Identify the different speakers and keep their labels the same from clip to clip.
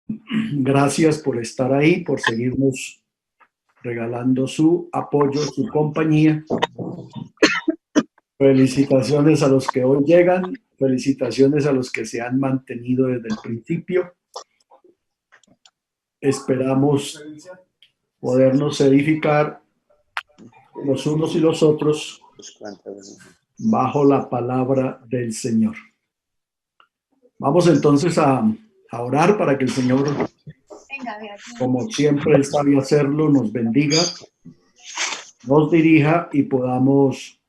Speaker 1: Gracias por estar ahí, por seguirnos regalando su apoyo, su compañía. Felicitaciones a los que hoy llegan, felicitaciones a los que se han mantenido desde el principio. Esperamos podernos edificar los unos y los otros bajo la palabra del Señor. Vamos entonces a orar para que el Señor, como siempre Él sabe hacerlo, nos bendiga, nos dirija y podamos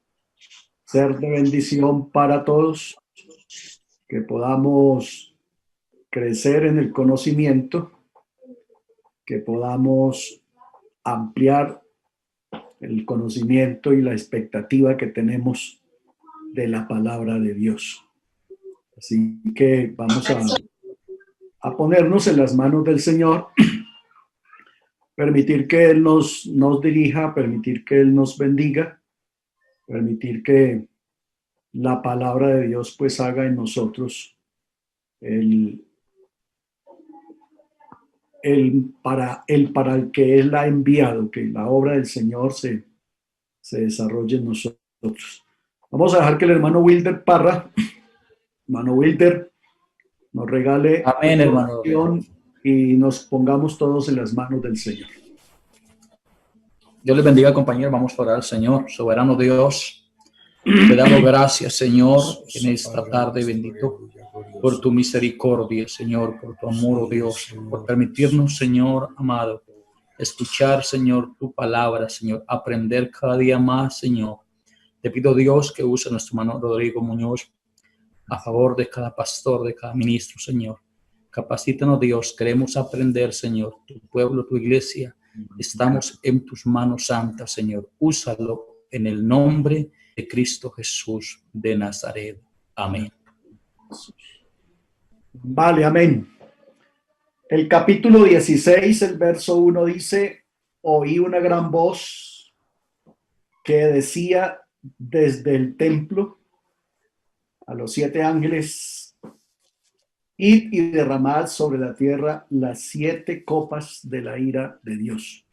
Speaker 1: ser de bendición para todos, que podamos crecer en el conocimiento, que podamos ampliar el conocimiento y la expectativa que tenemos de la palabra de Dios. Así que vamos a ponernos en las manos del Señor, permitir que Él nos dirija, permitir que Él nos bendiga, permitir que la palabra de Dios pues haga en nosotros para el que Él ha enviado, que la obra del Señor se desarrolle en nosotros. Vamos a dejar que el hermano Wilder Parra, hermano Wilder, nos regale
Speaker 2: amén, hermano,
Speaker 1: y nos pongamos todos en las manos del Señor.
Speaker 2: Dios les bendiga, compañeros. Vamos a orar al Señor. Soberano Dios, te damos gracias, Señor, en esta tarde, bendito, por tu misericordia, Señor, por tu amor, oh Dios, por permitirnos, Señor amado, escuchar, Señor, tu palabra, Señor, aprender cada día más, Señor. Te pido, Dios, que use a nuestro hermano Rodrigo Muñoz a favor de cada pastor, de cada ministro, Señor. Capacítanos, Dios, queremos aprender, Señor, tu pueblo, tu iglesia. Estamos en tus manos santas, Señor. Úsalo en el nombre de Cristo Jesús de Nazaret. Amén.
Speaker 1: Vale, amén. El capítulo 16, el verso 1 dice: oí una gran voz que decía desde el templo a los 7 ángeles: id y derramad sobre la tierra las 7 copas de la ira de Dios.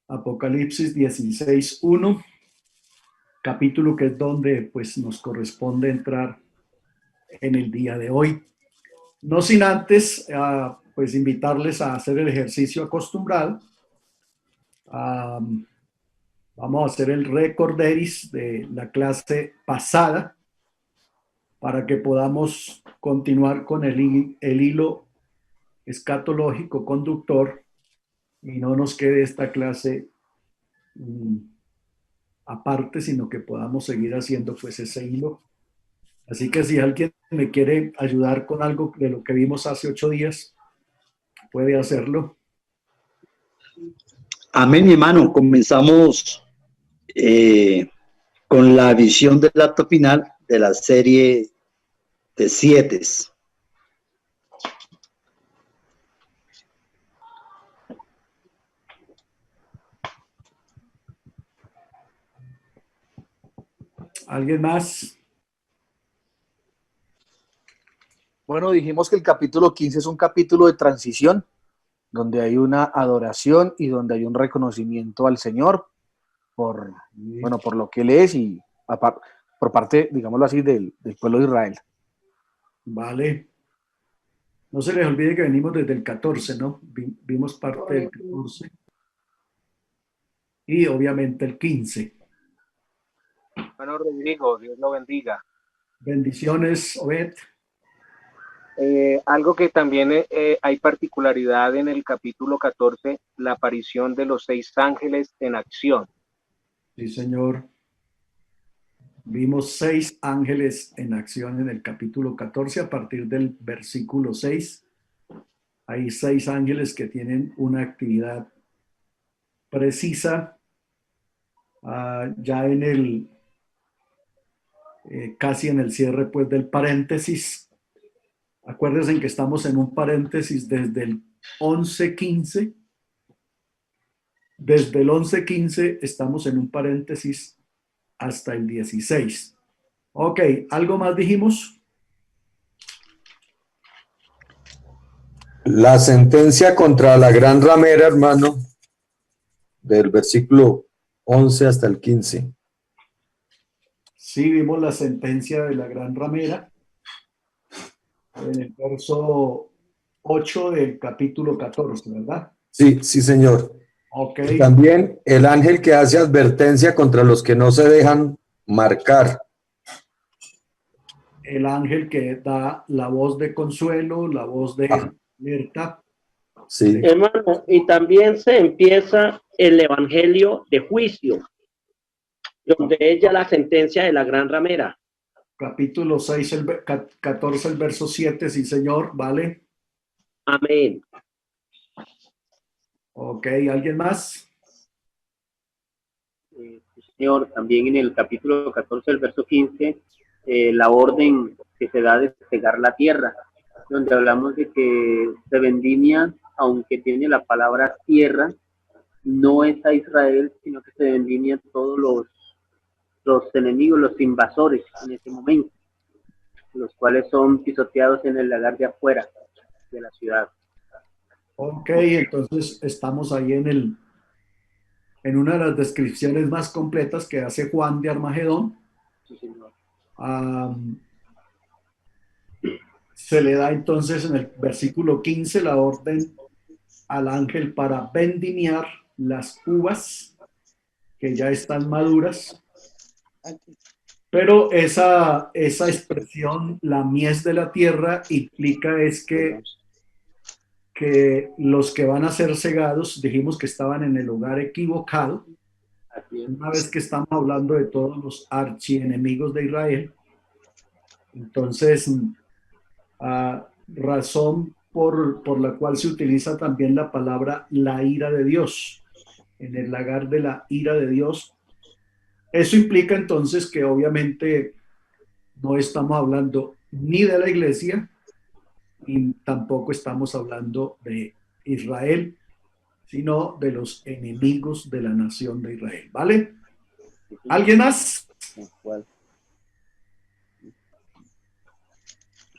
Speaker 1: Apocalipsis 16, 1, capítulo que es donde pues nos corresponde entrar en el día de hoy. No sin antes pues invitarles a hacer el ejercicio acostumbrado. Vamos a hacer el recorderis de la clase pasada para que podamos continuar con el hilo escatológico conductor y no nos quede esta clase aparte, sino que podamos seguir haciendo pues ese hilo. Así que si alguien me quiere ayudar con algo de lo que vimos hace 8 días, puede hacerlo.
Speaker 3: Amén, mi hermano. Comenzamos con la visión del acto final de la serie de 7.
Speaker 1: ¿Alguien más?
Speaker 4: Bueno, dijimos que el capítulo 15 es un capítulo de transición, donde hay una adoración y donde hay un reconocimiento al Señor por lo que Él es y por parte, digámoslo así, del pueblo de Israel.
Speaker 1: Vale. No se les olvide que venimos desde el 14, ¿no? Vimos parte del 14. Y obviamente el 15.
Speaker 5: Bueno, Rodrigo, Dios lo bendiga.
Speaker 1: Bendiciones, Obed.
Speaker 5: Algo que también hay particularidad en el capítulo 14, la aparición de los 6 ángeles en acción.
Speaker 1: Sí, señor. Vimos 6 ángeles en acción en el capítulo 14 a partir del versículo 6. Hay 6 ángeles que tienen una actividad precisa. Ya en el casi en el cierre pues del paréntesis. Acuérdense que estamos en un paréntesis desde el 11:15. Desde el 11:15 estamos en un paréntesis hasta el 16. Ok, ¿algo más dijimos?
Speaker 6: La sentencia contra la gran ramera, hermano, del versículo 11 hasta el 15.
Speaker 1: Sí, vimos la sentencia de la gran ramera en el verso 8 del capítulo 14, ¿verdad?
Speaker 6: Sí, sí, señor.
Speaker 1: Ok.
Speaker 6: Y también el ángel que hace advertencia contra los que no se dejan marcar.
Speaker 1: El ángel que da la voz de consuelo, la voz de alerta.
Speaker 6: Sí,
Speaker 7: Hermano, y también se empieza el evangelio de juicio, donde ella la sentencia de la gran ramera.
Speaker 1: Capítulo 6, 14, el verso 7, sí, señor, ¿vale?
Speaker 7: Amén.
Speaker 1: Ok, ¿alguien más?
Speaker 5: Señor, también en el capítulo 14, el verso 15, la orden que se da de cegar la tierra, donde hablamos de que se vendimia, aunque tiene la palabra tierra, no es a Israel, sino que se vendimia a todos los enemigos, los invasores en ese momento, los cuales son pisoteados en el lagar de afuera de la ciudad.
Speaker 1: Ok, entonces estamos ahí en una de las descripciones más completas que hace Juan de Armagedón.
Speaker 5: Sí, señor.
Speaker 1: Se le da entonces en el versículo 15 la orden al ángel para vendimiar las uvas que ya están maduras. Pero esa expresión, la mies de la tierra, implica es que los que van a ser cegados, dijimos que estaban en el lugar equivocado.
Speaker 5: Así es.
Speaker 1: Una vez que estamos hablando de todos los archienemigos de Israel, entonces, razón por la cual se utiliza también la palabra la ira de Dios, en el lagar de la ira de Dios. Eso implica entonces que obviamente no estamos hablando ni de la iglesia, y tampoco estamos hablando de Israel, sino de los enemigos de la nación de Israel, ¿vale? ¿Alguien más?
Speaker 3: ¿Cuál?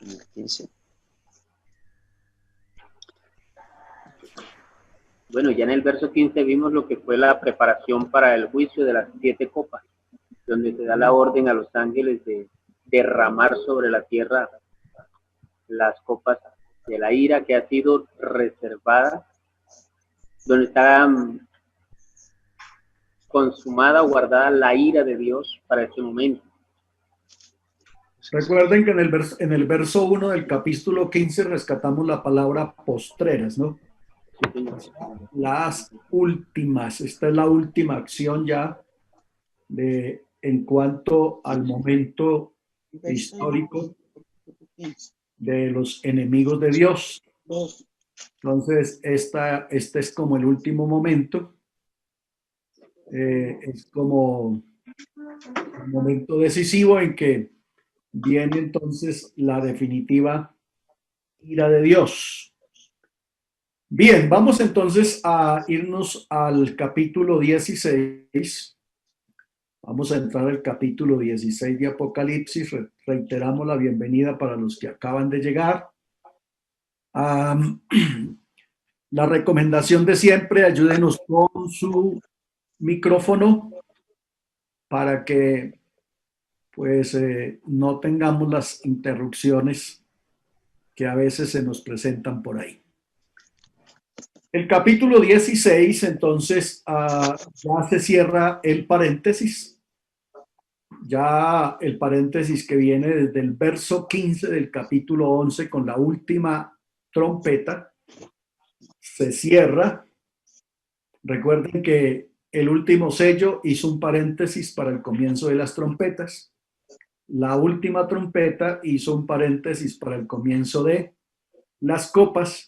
Speaker 3: El 15.
Speaker 5: Bueno, ya en el verso 15 vimos lo que fue la preparación para el juicio de las 7 copas, donde se da la orden a los ángeles de derramar sobre la tierra las copas de la ira que ha sido reservada, donde está consumada o guardada la ira de Dios para ese momento.
Speaker 1: Recuerden que en el verso 1 del capítulo 15 rescatamos la palabra postreras, ¿no? Las últimas, esta es la última acción ya en cuanto al momento histórico de los enemigos de Dios. Entonces, este es como el último momento, es como el momento decisivo en que viene entonces la definitiva ira de Dios. Bien, vamos entonces a irnos al capítulo 16. Vamos a entrar al capítulo 16 de Apocalipsis. Reiteramos la bienvenida para los que acaban de llegar. La recomendación de siempre, ayúdenos con su micrófono para que pues no tengamos las interrupciones que a veces se nos presentan por ahí. El capítulo 16, entonces, ya se cierra el paréntesis. Ya el paréntesis que viene desde el verso 15 del capítulo 11 con la última trompeta se cierra. Recuerden que el último sello hizo un paréntesis para el comienzo de las trompetas. La última trompeta hizo un paréntesis para el comienzo de las copas.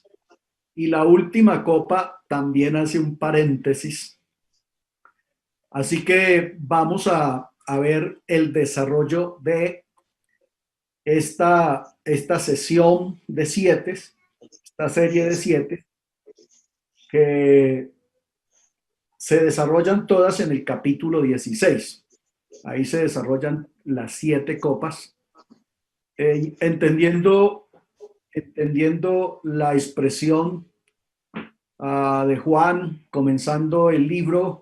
Speaker 1: Y la última copa también hace un paréntesis. Así que vamos a ver el desarrollo de esta sesión de 7, esta serie de 7, que se desarrollan todas en el capítulo 16. Ahí se desarrollan las 7 copas, entendiendo entendiendo la expresión de Juan, comenzando el libro,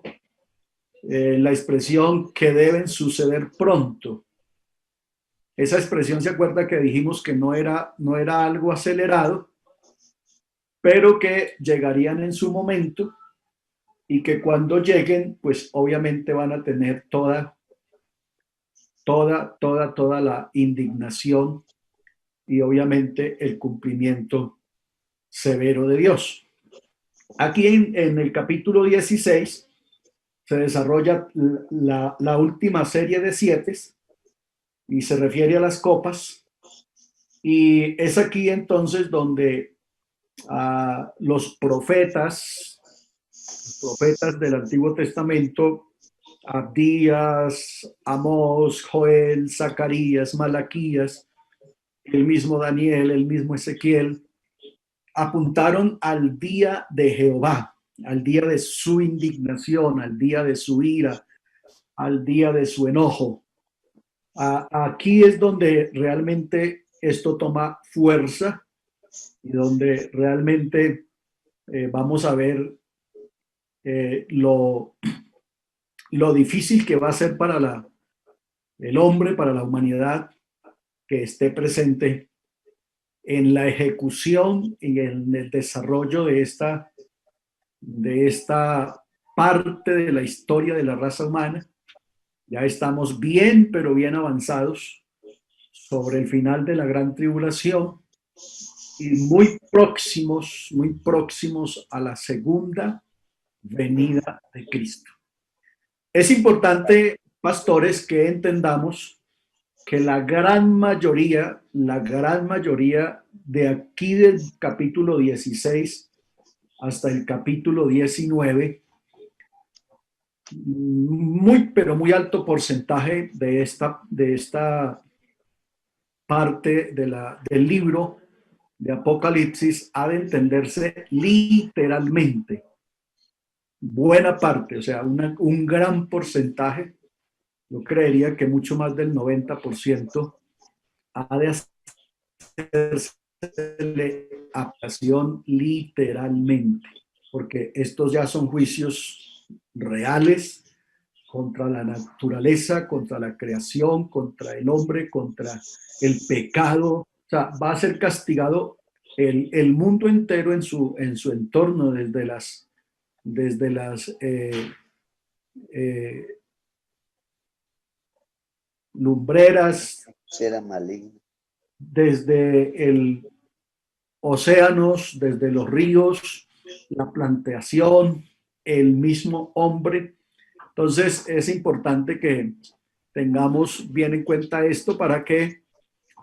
Speaker 1: la expresión que deben suceder pronto. Esa expresión, ¿se acuerda que dijimos que no era algo acelerado, pero que llegarían en su momento y que cuando lleguen, pues obviamente van a tener toda la indignación y obviamente el cumplimiento severo de Dios? Aquí en el capítulo 16 se desarrolla la última serie de 7 y se refiere a las copas, y es aquí entonces donde los profetas del Antiguo Testamento, Abdías, Amós, Joel, Zacarías, Malaquías, el mismo Daniel, el mismo Ezequiel, apuntaron al día de Jehová, al día de su indignación, al día de su ira, al día de su enojo. Aquí es donde realmente esto toma fuerza y donde realmente vamos a ver lo difícil que va a ser para el hombre, para la humanidad, que esté presente en la ejecución y en el desarrollo de esta parte de la historia de la raza humana. Ya estamos bien, pero bien avanzados sobre el final de la gran tribulación y muy próximos a la segunda venida de Cristo. Es importante, pastores, que entendamos que la gran mayoría de aquí del capítulo 16 hasta el capítulo 19, pero muy alto porcentaje de esta parte del libro de Apocalipsis ha de entenderse literalmente. Buena parte, o sea, un gran porcentaje, yo creería que mucho más del 90%, ha de hacerse aplicación literalmente, porque estos ya son juicios reales contra la naturaleza, contra la creación, contra el hombre, contra el pecado. O sea, va a ser castigado el mundo entero en su entorno, desde las lumbreras, desde el océanos, desde los ríos, la plantación, el mismo hombre. Entonces es importante que tengamos bien en cuenta esto para que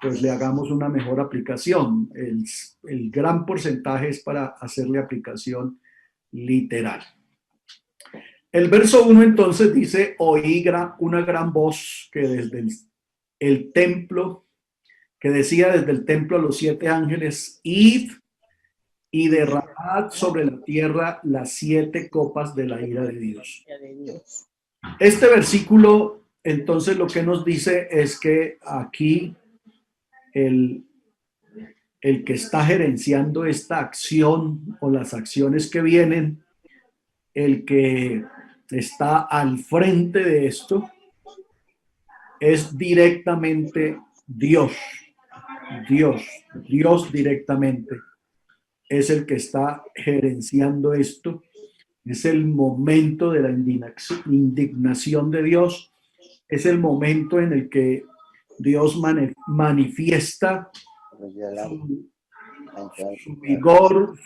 Speaker 1: pues le hagamos una mejor aplicación. El gran porcentaje es para hacerle aplicación literal. El verso 1 entonces dice: oí una gran voz que desde el templo, que decía desde el templo a los 7 ángeles: id y derramad sobre la tierra las 7 copas de la ira de Dios. Este versículo entonces lo que nos dice es que aquí el que está gerenciando esta acción o las acciones que vienen, el que está al frente de esto, es directamente Dios. Dios directamente es el que está gerenciando esto. Es el momento de la indignación de Dios. Es el momento en el que Dios manifiesta su vigor,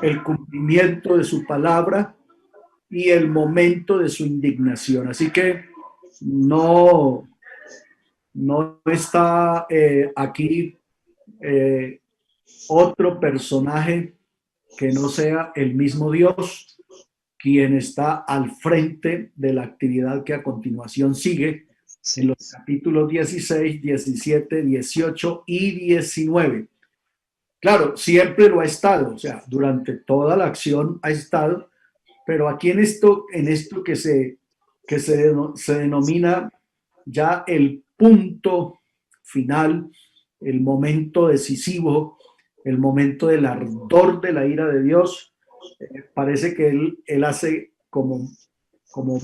Speaker 1: el cumplimiento de su palabra y el momento de su indignación. Así que no está aquí otro personaje que no sea el mismo Dios quien está al frente de la actividad que a continuación sigue en los capítulos 16, 17, 18 y 19. Claro, siempre lo ha estado, o sea, durante toda la acción ha estado, pero aquí en esto que se denomina ya el punto final, el momento decisivo, el momento del ardor de la ira de Dios. Parece que él hace como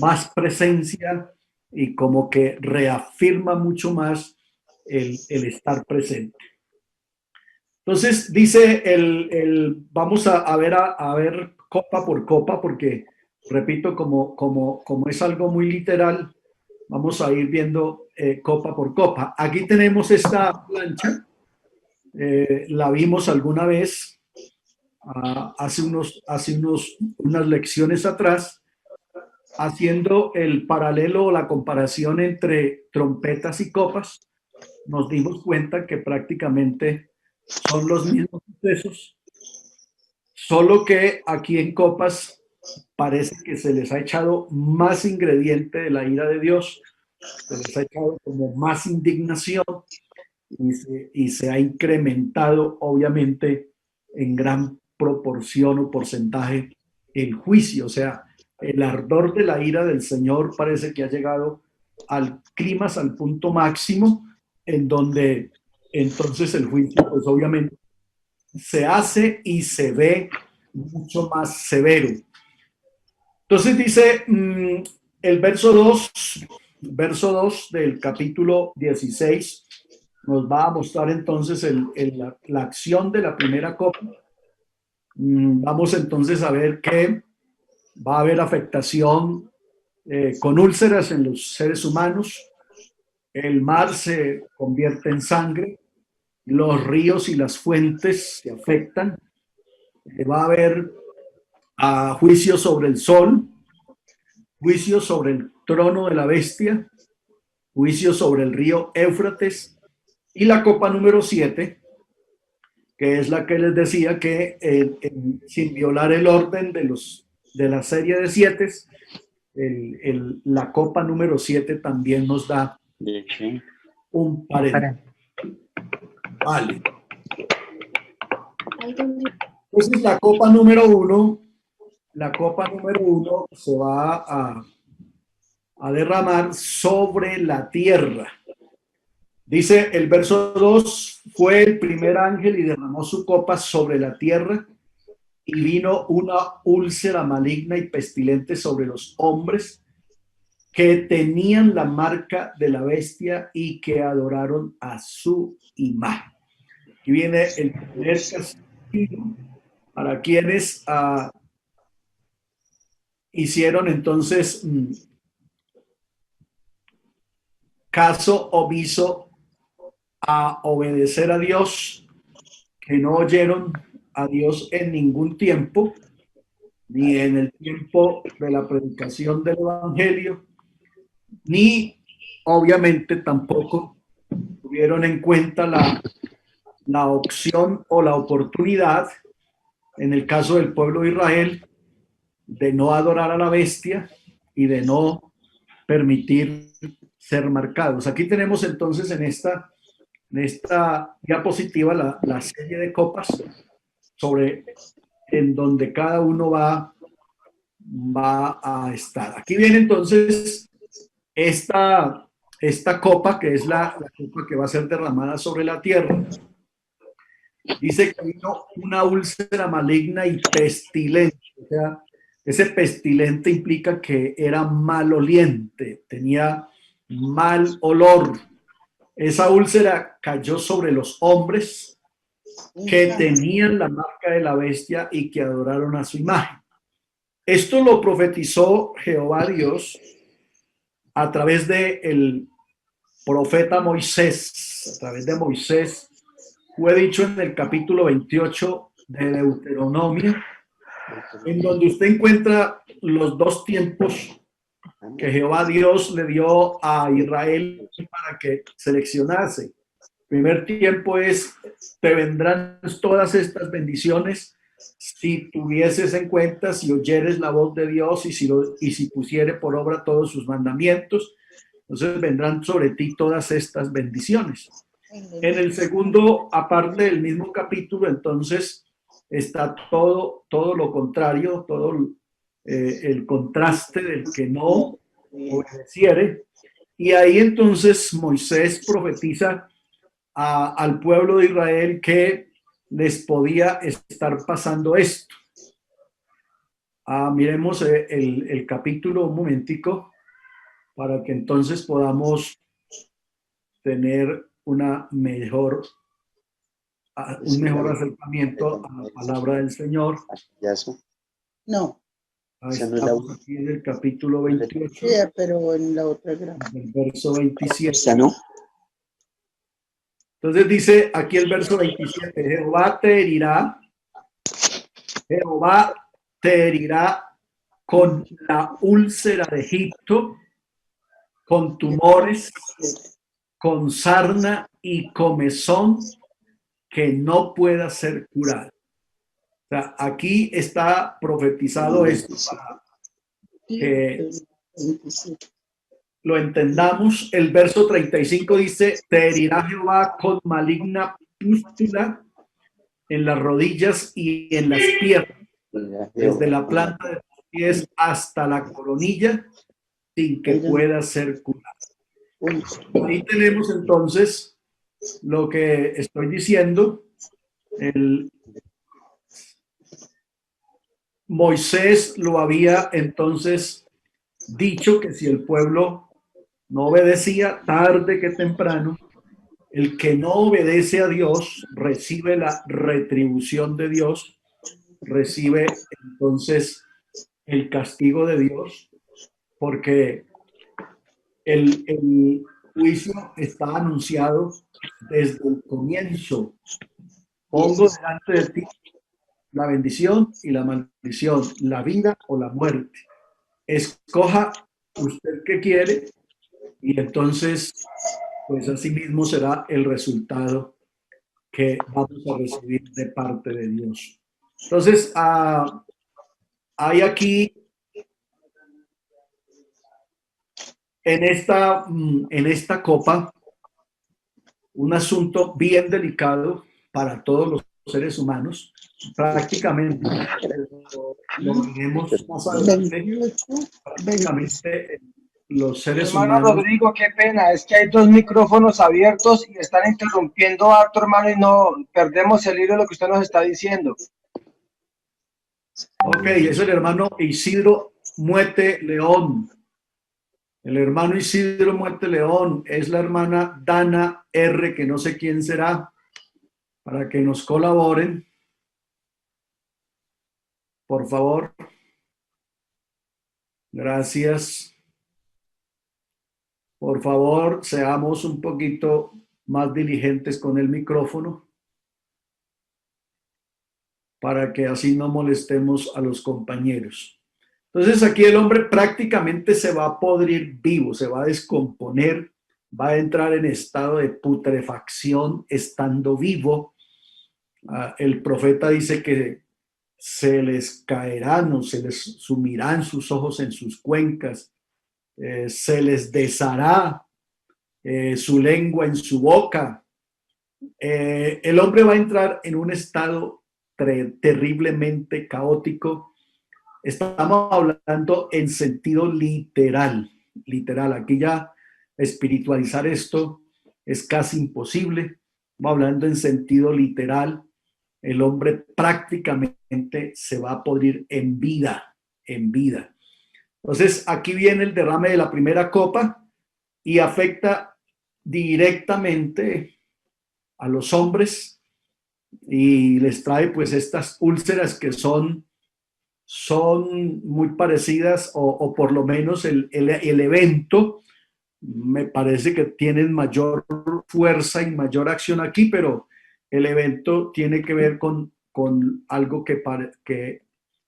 Speaker 1: más presencia y como que reafirma mucho más el estar presente. Entonces dice vamos a ver copa por copa, porque repito, como es algo muy literal, vamos a ir viendo copa por copa. Aquí tenemos esta plancha, la vimos alguna vez hace unas lecciones atrás, haciendo el paralelo o la comparación entre trompetas y copas. Nos dimos cuenta que prácticamente son los mismos sucesos, solo que aquí en copas parece que se les ha echado más ingrediente de la ira de Dios, se les ha echado como más indignación y se ha incrementado obviamente en gran proporción o porcentaje el juicio. O sea, el ardor de la ira del Señor parece que ha llegado al clímax, al punto máximo, en donde entonces el juicio pues obviamente se hace y se ve mucho más severo. Entonces dice el verso 2 del capítulo 16, nos va a mostrar entonces la acción de la primera copa. Vamos entonces a ver que va a haber afectación con úlceras en los seres humanos. El mar se convierte en sangre, los ríos y las fuentes se afectan. Va a haber juicio sobre el sol, juicio sobre el trono de la bestia, juicio sobre el río Éufrates, y la copa número 7, que es la que les decía que sin violar el orden de la serie de 7, la copa número 7 también nos da un paréntesis. Vale. Entonces la copa número 1 se va a derramar sobre la tierra. Dice el verso 2, fue el primer ángel y derramó su copa sobre la tierra, y vino una úlcera maligna y pestilente sobre los hombres que tenían la marca de la bestia y que adoraron a su imagen. Y viene el primer castigo para quienes hicieron entonces caso omiso a obedecer a Dios, que no oyeron a Dios en ningún tiempo, ni en el tiempo de la predicación del Evangelio, ni obviamente tampoco tuvieron en cuenta la opción o la oportunidad, en el caso del pueblo de Israel, de no adorar a la bestia y de no permitir ser marcados. Aquí tenemos entonces en esta diapositiva la serie de copas en donde cada uno va a estar. Aquí viene entonces esta copa, que es la copa que va a ser derramada sobre la tierra. Dice que vino una úlcera maligna y pestilente. O sea, ese pestilente implica que era maloliente, tenía mal olor. Esa úlcera cayó sobre los hombres que tenían la marca de la bestia y que adoraron a su imagen. Esto lo profetizó Jehová Dios a través del profeta Moisés. A través de Moisés fue dicho en el capítulo 28 de Deuteronomio, en donde usted encuentra los dos tiempos que Jehová Dios le dio a Israel para que seleccionase. El primer tiempo es: te vendrán todas estas bendiciones si tuvieses en cuenta, si oyeres la voz de Dios y si pusiere por obra todos sus mandamientos, entonces vendrán sobre ti todas estas bendiciones. En el segundo, aparte del mismo capítulo, entonces está todo lo contrario, todo el contraste del que no obedeciere. Y ahí entonces Moisés profetiza al pueblo de Israel que les podía estar pasando esto. Miremos el capítulo un momentico para que entonces podamos tener un mejor acercamiento a la palabra del Señor.
Speaker 8: No.
Speaker 1: Ahí estamos aquí en el capítulo 28.
Speaker 8: Sí, pero en la otra grama.
Speaker 1: El verso 27. Entonces dice aquí el verso 27, Jehová te herirá con la úlcera de Egipto, con tumores, con sarna y comezón que no pueda ser curado. O sea, aquí está profetizado esto para que lo entendamos. El verso 35 dice, te herirá Jehová con maligna pústula en las rodillas y en las piernas, desde la planta de tus pies hasta la coronilla, sin que pueda ser curado. Ahí tenemos entonces lo que estoy diciendo. Moisés lo había entonces dicho que si el pueblo no obedecía, tarde que temprano, el que no obedece a Dios recibe la retribución de Dios, recibe entonces el castigo de Dios, porque el juicio está anunciado desde el comienzo. Pongo delante de ti la bendición y la maldición, la vida o la muerte. Escoja usted qué quiere y entonces, pues así mismo será el resultado que vamos a recibir de parte de Dios. Entonces, hay aquí en esta copa un asunto bien delicado para todos los seres humanos. Prácticamente lo veremos más adelante. Prácticamente los seres
Speaker 9: hermano
Speaker 1: humanos.
Speaker 9: Rodrigo, qué pena, es que hay dos micrófonos abiertos y están interrumpiendo harto, hermano, y no perdemos el hilo de lo que usted nos está diciendo.
Speaker 1: Ok, es el hermano Isidro Muete León. El hermano Isidro Muerte León, es la hermana Dana R, que no sé quién será, para que nos colaboren. Por favor. Gracias. Por favor, seamos un poquito más diligentes con el micrófono para que así no molestemos a los compañeros. Entonces aquí el hombre prácticamente se va a podrir vivo, se va a descomponer, va a entrar en estado de putrefacción estando vivo. El profeta dice que se les caerán o se les sumirán sus ojos en sus cuencas, se les deshará su lengua en su boca. El hombre va a entrar en un estado terriblemente caótico. Estamos hablando en sentido literal. Aquí ya espiritualizar esto es casi imposible. Estamos hablando en sentido literal. El hombre prácticamente se va a podrir en vida. Entonces, aquí viene el derrame de la primera copa y afecta directamente a los hombres y les trae pues estas úlceras que son muy parecidas o por lo menos el evento me parece que tienen mayor fuerza y mayor acción aquí, pero el evento tiene que ver con algo que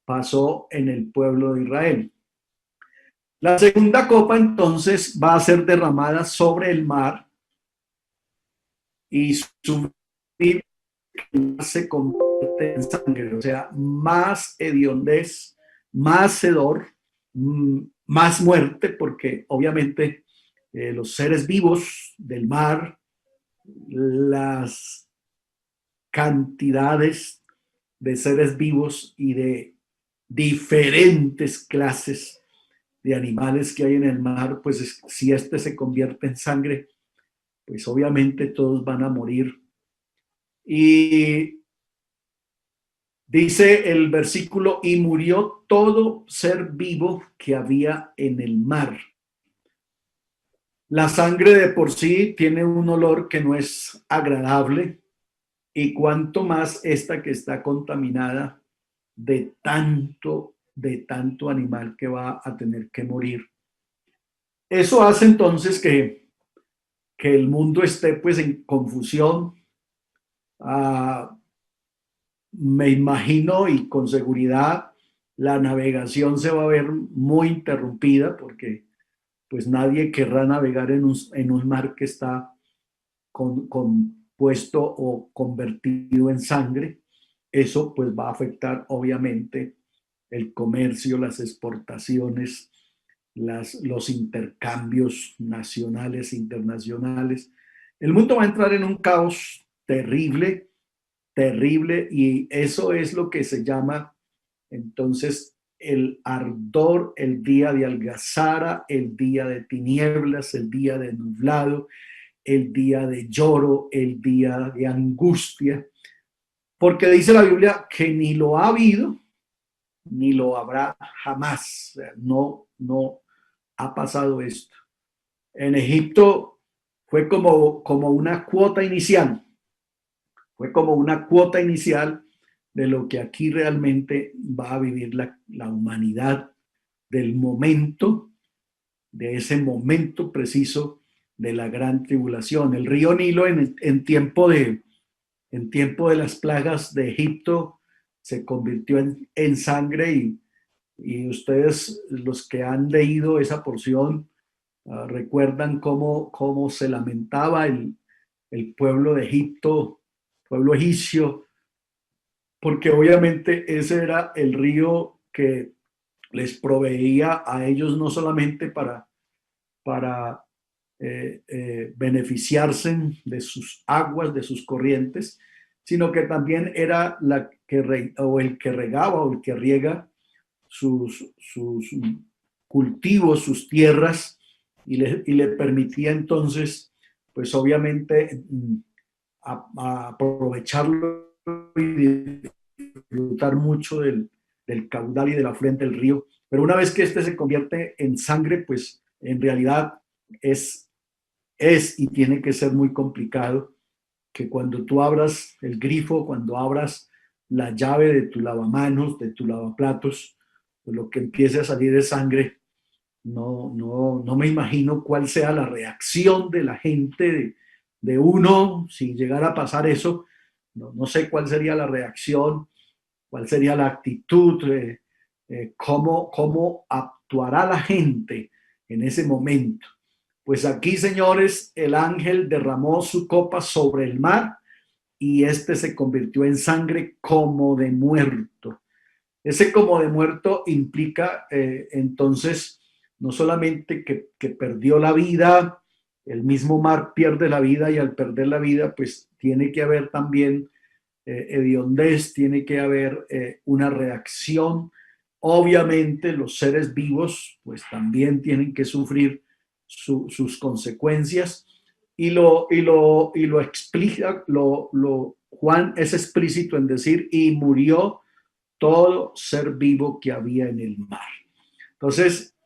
Speaker 1: pasó en el pueblo de Israel. La segunda copa entonces va a ser derramada sobre el mar y su se convierte en sangre, o sea, más hediondez, más hedor, más muerte, porque obviamente los seres vivos del mar, las cantidades de seres vivos y de diferentes clases de animales que hay en el mar, pues si este se convierte en sangre, pues obviamente todos van a morir. Y dice el versículo, y murió todo ser vivo que había en el mar. La sangre de por sí tiene un olor que no es agradable, y cuanto más esta que está contaminada de tanto animal que va a tener que morir. Eso hace entonces que el mundo esté pues en confusión. Me imagino, y con seguridad la navegación se va a ver muy interrumpida, porque pues nadie querrá navegar en un mar que está compuesto o convertido en sangre. Eso pues va a afectar obviamente el comercio, las exportaciones, los intercambios nacionales e internacionales. El mundo va a entrar en un caos terrible, terrible, y eso es lo que se llama entonces el ardor, el día de algazara, el día de tinieblas, el día de nublado, el día de lloro, el día de angustia, porque dice la Biblia que ni lo ha habido, ni lo habrá jamás. O sea, no ha pasado esto. En Egipto fue como una cuota inicial, de lo que aquí realmente va a vivir la humanidad, del momento, de ese momento preciso de la gran tribulación. El río Nilo en tiempo de las plagas de Egipto se convirtió en sangre, y ustedes, los que han leído esa porción, recuerdan cómo se lamentaba el pueblo de Egipto, pueblo egipcio, porque obviamente ese era el río que les proveía a ellos no solamente para beneficiarse de sus aguas, de sus corrientes, sino que también era el que regaba o el que riega sus cultivos, sus tierras, y le permitía entonces, pues obviamente, a aprovecharlo y disfrutar mucho del caudal y de la fuente del río. Pero una vez que este se convierte en sangre, pues en realidad es y tiene que ser muy complicado, que cuando tú abras el grifo, cuando abras la llave de tu lavamanos, de tu lavaplatos, pues lo que empiece a salir es sangre. No me imagino cuál sea la reacción de la gente, de uno, si llegara a pasar eso. No sé cuál sería la reacción, cuál sería la actitud, cómo actuará la gente en ese momento. Pues aquí, señores, el ángel derramó su copa sobre el mar, y este se convirtió en sangre como de muerto. Ese como de muerto implica entonces no solamente que perdió la vida, el mismo mar pierde la vida, y al perder la vida pues tiene que haber también hediondez, tiene que haber una reacción. Obviamente los seres vivos pues también tienen que sufrir sus consecuencias, y lo explica, Juan es explícito en decir, y murió todo ser vivo que había en el mar. Entonces,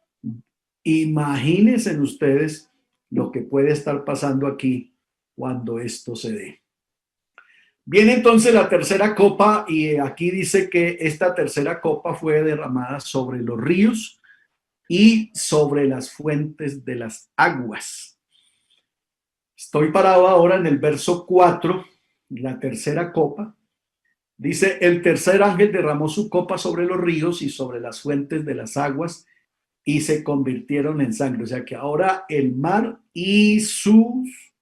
Speaker 1: imagínense ustedes lo que puede estar pasando aquí cuando esto se dé. Viene entonces la tercera copa, y aquí dice que esta tercera copa fue derramada sobre los ríos y sobre las fuentes de las aguas. Estoy parado ahora en el verso 4, la tercera copa. Dice, el tercer ángel derramó su copa sobre los ríos y sobre las fuentes de las aguas, y se convirtieron en sangre. O sea que ahora el mar y sus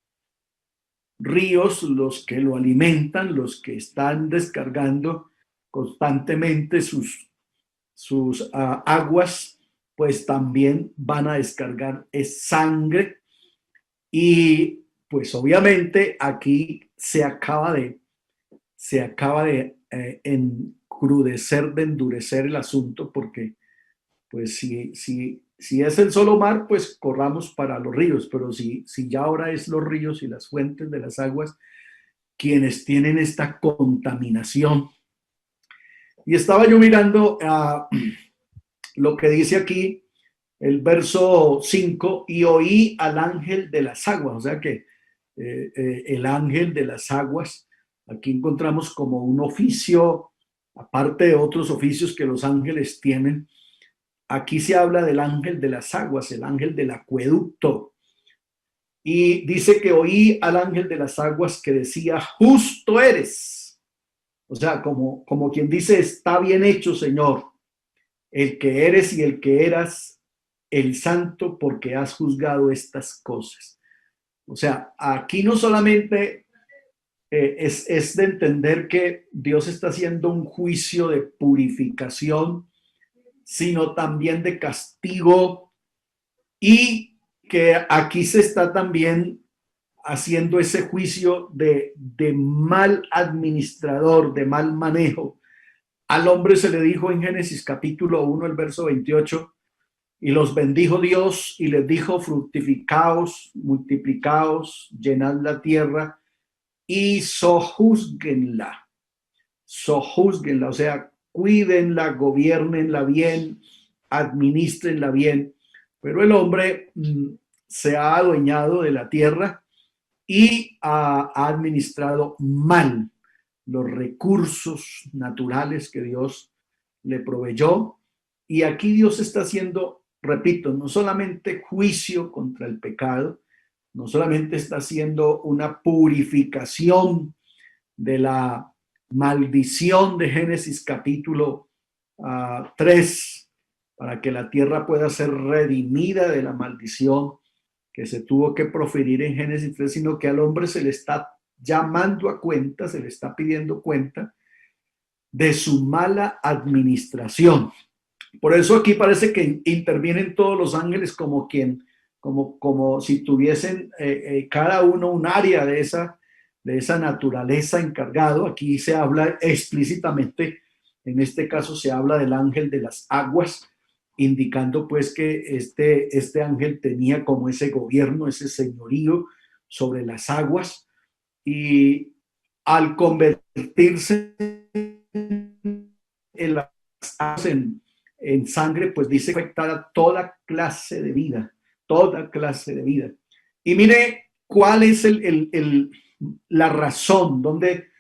Speaker 1: ríos, los que lo alimentan, los que están descargando constantemente sus aguas, pues también van a descargar sangre. Y pues obviamente aquí se acaba de encrudecer, de endurecer el asunto, porque pues si si es el solo mar, pues corramos para los ríos, pero si ya ahora es los ríos y las fuentes de las aguas quienes tienen esta contaminación. Y estaba yo mirando lo que dice aquí, el verso 5, y oí al ángel de las aguas, o sea que el ángel de las aguas, aquí encontramos como un oficio, aparte de otros oficios que los ángeles tienen, aquí se habla del ángel de las aguas, el ángel del acueducto. Y dice que oí al ángel de las aguas que decía, justo eres. O sea, como quien dice, está bien hecho, Señor, el que eres y el que eras, el santo, porque has juzgado estas cosas. O sea, aquí no solamente es de entender que Dios está haciendo un juicio de purificación, sino también de castigo, y que aquí se está también haciendo ese juicio de mal administrador, de mal manejo. Al hombre se le dijo en Génesis capítulo 1, el verso 28, y los bendijo Dios y les dijo, fructificaos, multiplicaos, llenad la tierra y sojúzguenla. Sojúzguenla, o sea, cuídenla, gobiernenla bien, administrenla bien. Pero el hombre se ha adueñado de la tierra y ha administrado mal los recursos naturales que Dios le proveyó. Y aquí Dios está haciendo, repito, no solamente juicio contra el pecado, no solamente está haciendo una purificación de la maldición de Génesis capítulo 3, para que la tierra pueda ser redimida de la maldición que se tuvo que proferir en Génesis 3, sino que al hombre se le está llamando a cuenta, se le está pidiendo cuenta de su mala administración. Por eso aquí parece que intervienen todos los ángeles como si tuviesen cada uno un área de esa naturaleza encargado. Aquí se habla explícitamente, en este caso se habla del ángel de las aguas, indicando pues que este ángel tenía como ese gobierno, ese señorío sobre las aguas, y al convertirse en las aguas en sangre, pues dice afectar a toda clase de vida, toda clase de vida. Y mire cuál es la razón, donde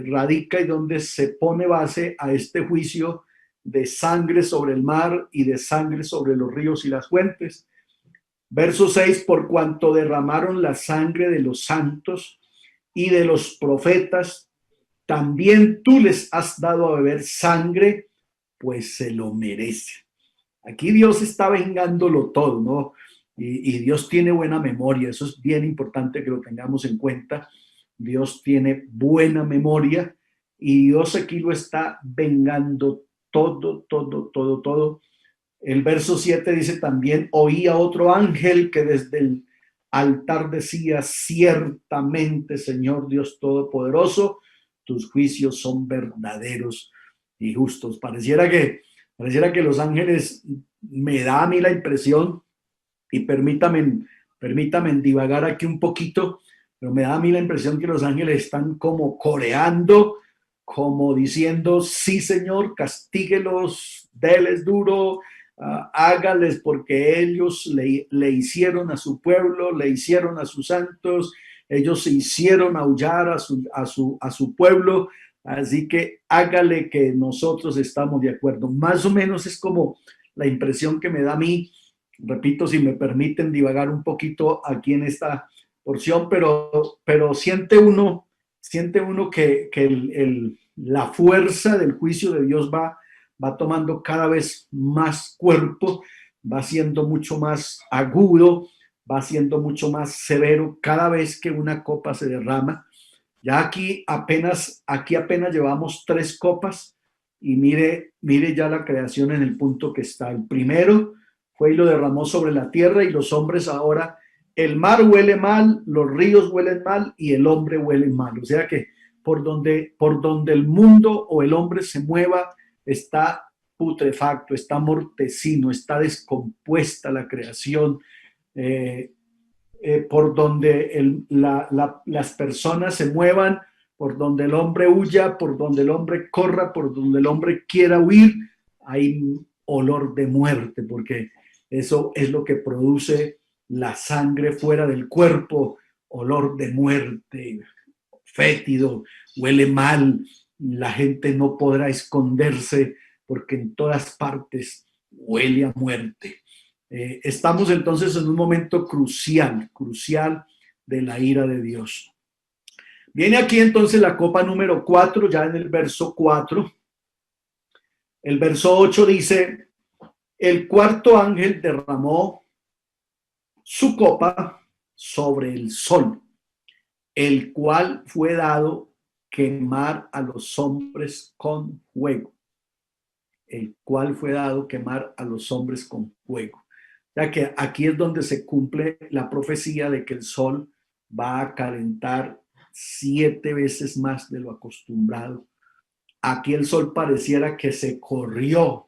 Speaker 1: radica y donde se pone base a este juicio de sangre sobre el mar y de sangre sobre los ríos y las fuentes. Verso 6, por cuanto derramaron la sangre de los santos y de los profetas, también tú les has dado a beber sangre, pues se lo merece. Aquí Dios está vengándolo todo, ¿no? Y Dios tiene buena memoria, eso es bien importante que lo tengamos en cuenta. Dios tiene buena memoria y Dios aquí lo está vengando todo. El verso 7 dice también, oí a otro ángel que desde el altar decía, ciertamente, Señor Dios Todopoderoso, tus juicios son verdaderos y justos. Pareciera que los ángeles, me da a mí la impresión, y permítame divagar aquí un poquito, pero me da a mí la impresión que los ángeles están como coreando, como diciendo, sí, Señor, castíguelos, déles duro, hágales, porque ellos le hicieron a su pueblo, le hicieron a sus santos, ellos se hicieron aullar a su pueblo, así que hágale, que nosotros estamos de acuerdo. Más o menos es como la impresión que me da a mí. Repito, si me permiten divagar un poquito aquí en esta porción, pero siente uno que la fuerza del juicio de Dios va tomando cada vez más cuerpo, va siendo mucho más agudo, va siendo mucho más severo cada vez que una copa se derrama. Ya aquí apenas llevamos 3 copas y mire ya la creación en el punto que está. El primero fue y lo derramó sobre la tierra, y los hombres ahora, el mar huele mal, los ríos huelen mal y el hombre huele mal. O sea que por donde el mundo o el hombre se mueva, está putrefacto, está mortecino, está descompuesta la creación, por donde las personas se muevan, por donde el hombre huya, por donde el hombre corra, por donde el hombre quiera huir, hay olor de muerte, porque eso es lo que produce la sangre fuera del cuerpo, olor de muerte, fétido, huele mal, la gente no podrá esconderse porque en todas partes huele a muerte. Estamos entonces en un momento crucial de la ira de Dios. Viene aquí entonces la copa número 4, ya en el verso 4. El verso 8 dice: el cuarto ángel derramó su copa sobre el sol, el cual fue dado quemar a los hombres con fuego. El cual fue dado quemar a los hombres con fuego. Ya que aquí es donde se cumple la profecía de que el sol va a calentar 7 veces más de lo acostumbrado. Aquí el sol pareciera que se corrió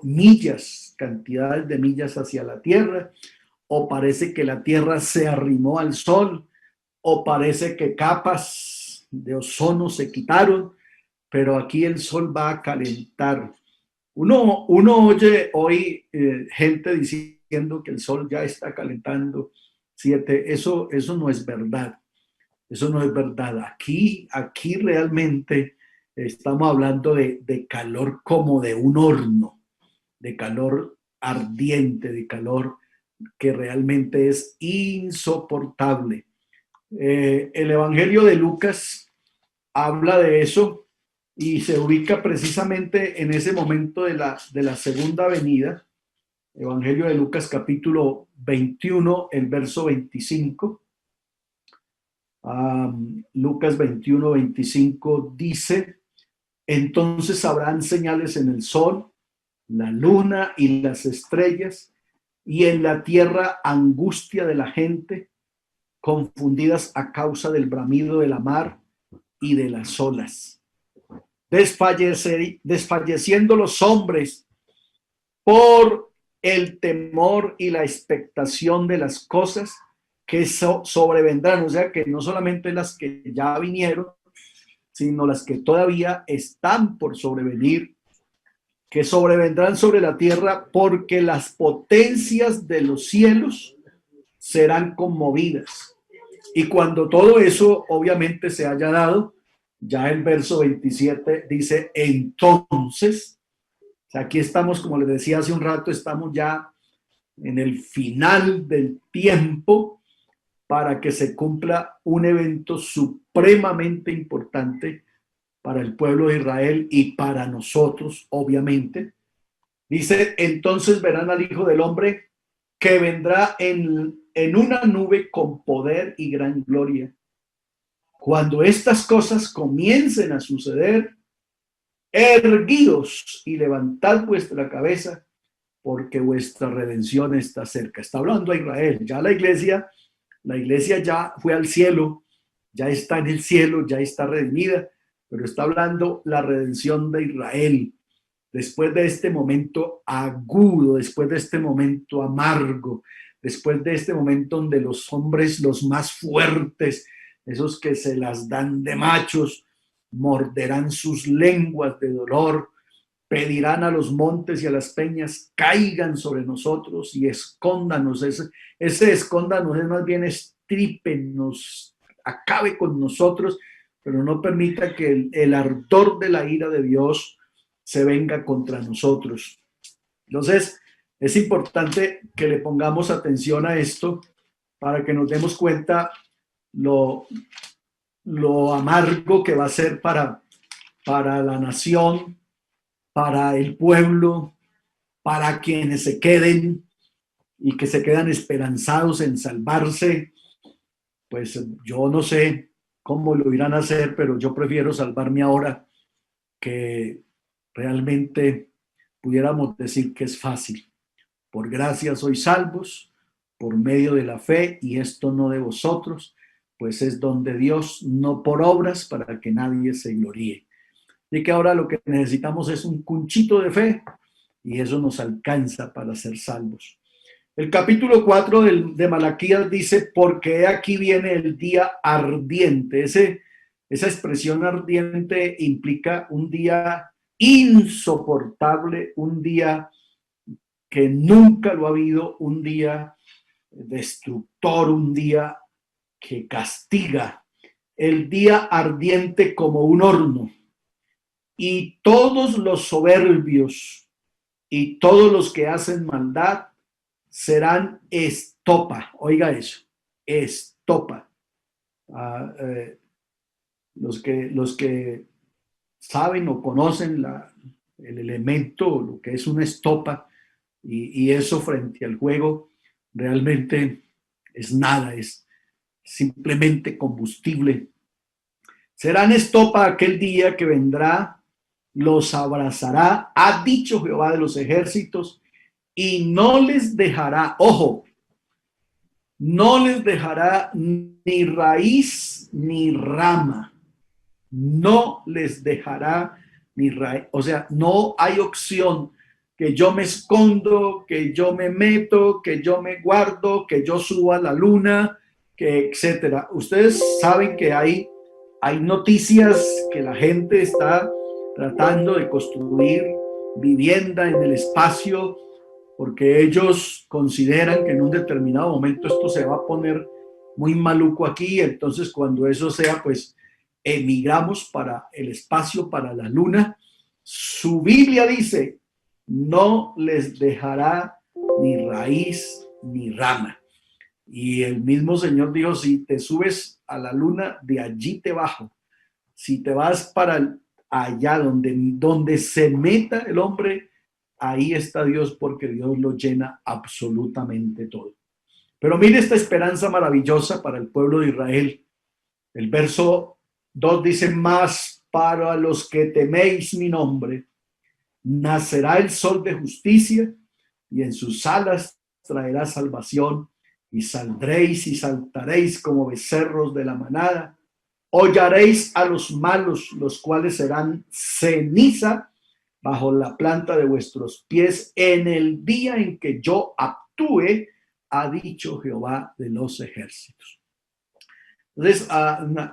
Speaker 1: millas, cantidades de millas hacia la tierra, o parece que la tierra se arrimó al sol, o parece que capas de ozono se quitaron, pero aquí el sol va a calentar. Uno oye hoy gente diciendo que el sol ya está calentando 7. Eso no es verdad. Eso no es verdad. Aquí realmente estamos hablando de calor como de un horno, de calor ardiente, de calor que realmente es insoportable. El Evangelio de Lucas habla de eso y se ubica precisamente en ese momento de la segunda venida. Evangelio de Lucas capítulo 21, el verso 25. Lucas 21, 25 dice: entonces habrán señales en el sol, la luna y las estrellas, y en la tierra angustia de la gente, confundidas a causa del bramido de la mar y de las olas. Desfalleciendo los hombres por el temor y la expectación de las cosas que sobrevendrán. O sea que no solamente las que ya vinieron, sino las que todavía están por sobrevenir, que sobrevendrán sobre la tierra, porque las potencias de los cielos serán conmovidas. Y cuando todo eso obviamente se haya dado, ya el verso 27 dice: entonces, aquí estamos, como les decía hace un rato, estamos ya en el final del tiempo para que se cumpla un evento supremamente importante para el pueblo de Israel y para nosotros, obviamente. Dice: entonces verán al Hijo del Hombre que vendrá en una nube con poder y gran gloria. Cuando estas cosas comiencen a suceder, erguíos y levantad vuestra cabeza, porque vuestra redención está cerca. Está hablando a Israel. Ya la iglesia ya fue al cielo, ya está en el cielo, ya está redimida, pero está hablando la redención de Israel. Después de este momento agudo, después de este momento amargo, después de este momento donde los hombres, los más fuertes, esos que se las dan de machos, morderán sus lenguas de dolor, pedirán a los montes y a las peñas: caigan sobre nosotros y escóndanos. Ese escóndanos es más bien estrípenos, acabe con nosotros, pero no permita que el ardor de la ira de Dios se venga contra nosotros. Entonces, es importante que le pongamos atención a esto para que nos demos cuenta lo amargo que va a ser para la nación, para el pueblo, para quienes se queden y que se quedan esperanzados en salvarse. Pues yo no sé cómo lo irán a hacer, pero yo prefiero salvarme ahora, que realmente pudiéramos decir que es fácil. Por gracia sois salvos, por medio de la fe, y esto no de vosotros, pues es don de Dios, no por obras, para que nadie se gloríe. Y que ahora lo que necesitamos es un cunchito de fe y eso nos alcanza para ser salvos. El capítulo 4 de Malaquías dice, porque aquí viene el día ardiente. Esa expresión ardiente implica un día insoportable, un día que nunca lo ha habido, un día destructor, un día que castiga, el día ardiente como un horno. Y todos los soberbios y todos los que hacen maldad serán estopa. Oiga eso, estopa. Los que saben o conocen el elemento, lo que es una estopa, y eso frente al fuego, realmente es nada, es simplemente combustible. Serán estopa aquel día que vendrá, los abrazará, ha dicho Jehová de los ejércitos, y no les dejará, ojo, no les dejará ni raíz ni rama, no les dejará ni raíz, o sea, no hay opción que yo me escondo, que yo me meto, que yo me guardo, que yo suba a la luna, que etcétera. Ustedes saben que hay noticias que la gente está tratando de construir vivienda en el espacio porque ellos consideran que en un determinado momento esto se va a poner muy maluco aquí, entonces cuando eso sea, pues emigramos para el espacio, para la luna. Su Biblia dice, no les dejará ni raíz ni rama. Y el mismo Señor dijo, si te subes a la luna, de allí te bajo. Si te vas para allá donde se meta el hombre, ahí está Dios, porque Dios lo llena absolutamente todo. Pero mire esta esperanza maravillosa para el pueblo de Israel. El verso 2 dice, más para los que teméis mi nombre, nacerá el sol de justicia y en sus alas traerá salvación y saldréis y saltaréis como becerros de la manada. Hollaréis a los malos, los cuales serán ceniza bajo la planta de vuestros pies en el día en que yo actúe, ha dicho Jehová de los ejércitos. Entonces,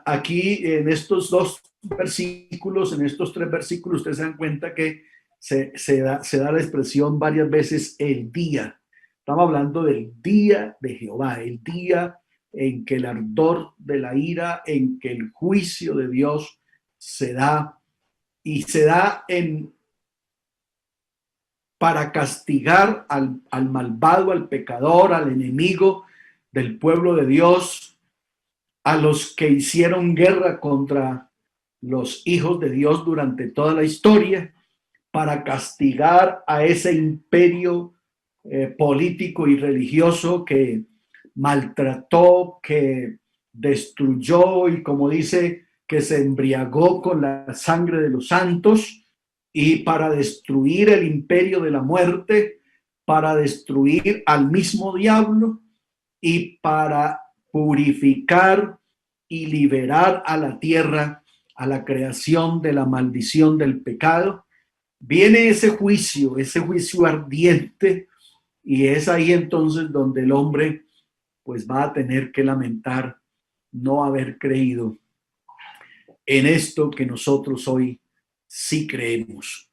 Speaker 1: aquí en estos dos versículos, en estos tres versículos, ustedes se dan cuenta que se da la expresión varias veces el día. Estamos hablando del día de Jehová, el día en que el ardor de la ira, en que el juicio de Dios se da, y se da para castigar al malvado, al pecador, al enemigo del pueblo de Dios, a los que hicieron guerra contra los hijos de Dios durante toda la historia, para castigar a ese imperio político y religioso que maltrató, que destruyó y, como dice, que se embriagó con la sangre de los santos, y para destruir el imperio de la muerte, para destruir al mismo diablo y para purificar y liberar a la tierra, a la creación de la maldición del pecado. Viene ese juicio ardiente, y es ahí entonces donde el hombre pues va a tener que lamentar no haber creído en esto que nosotros hoy sí creemos.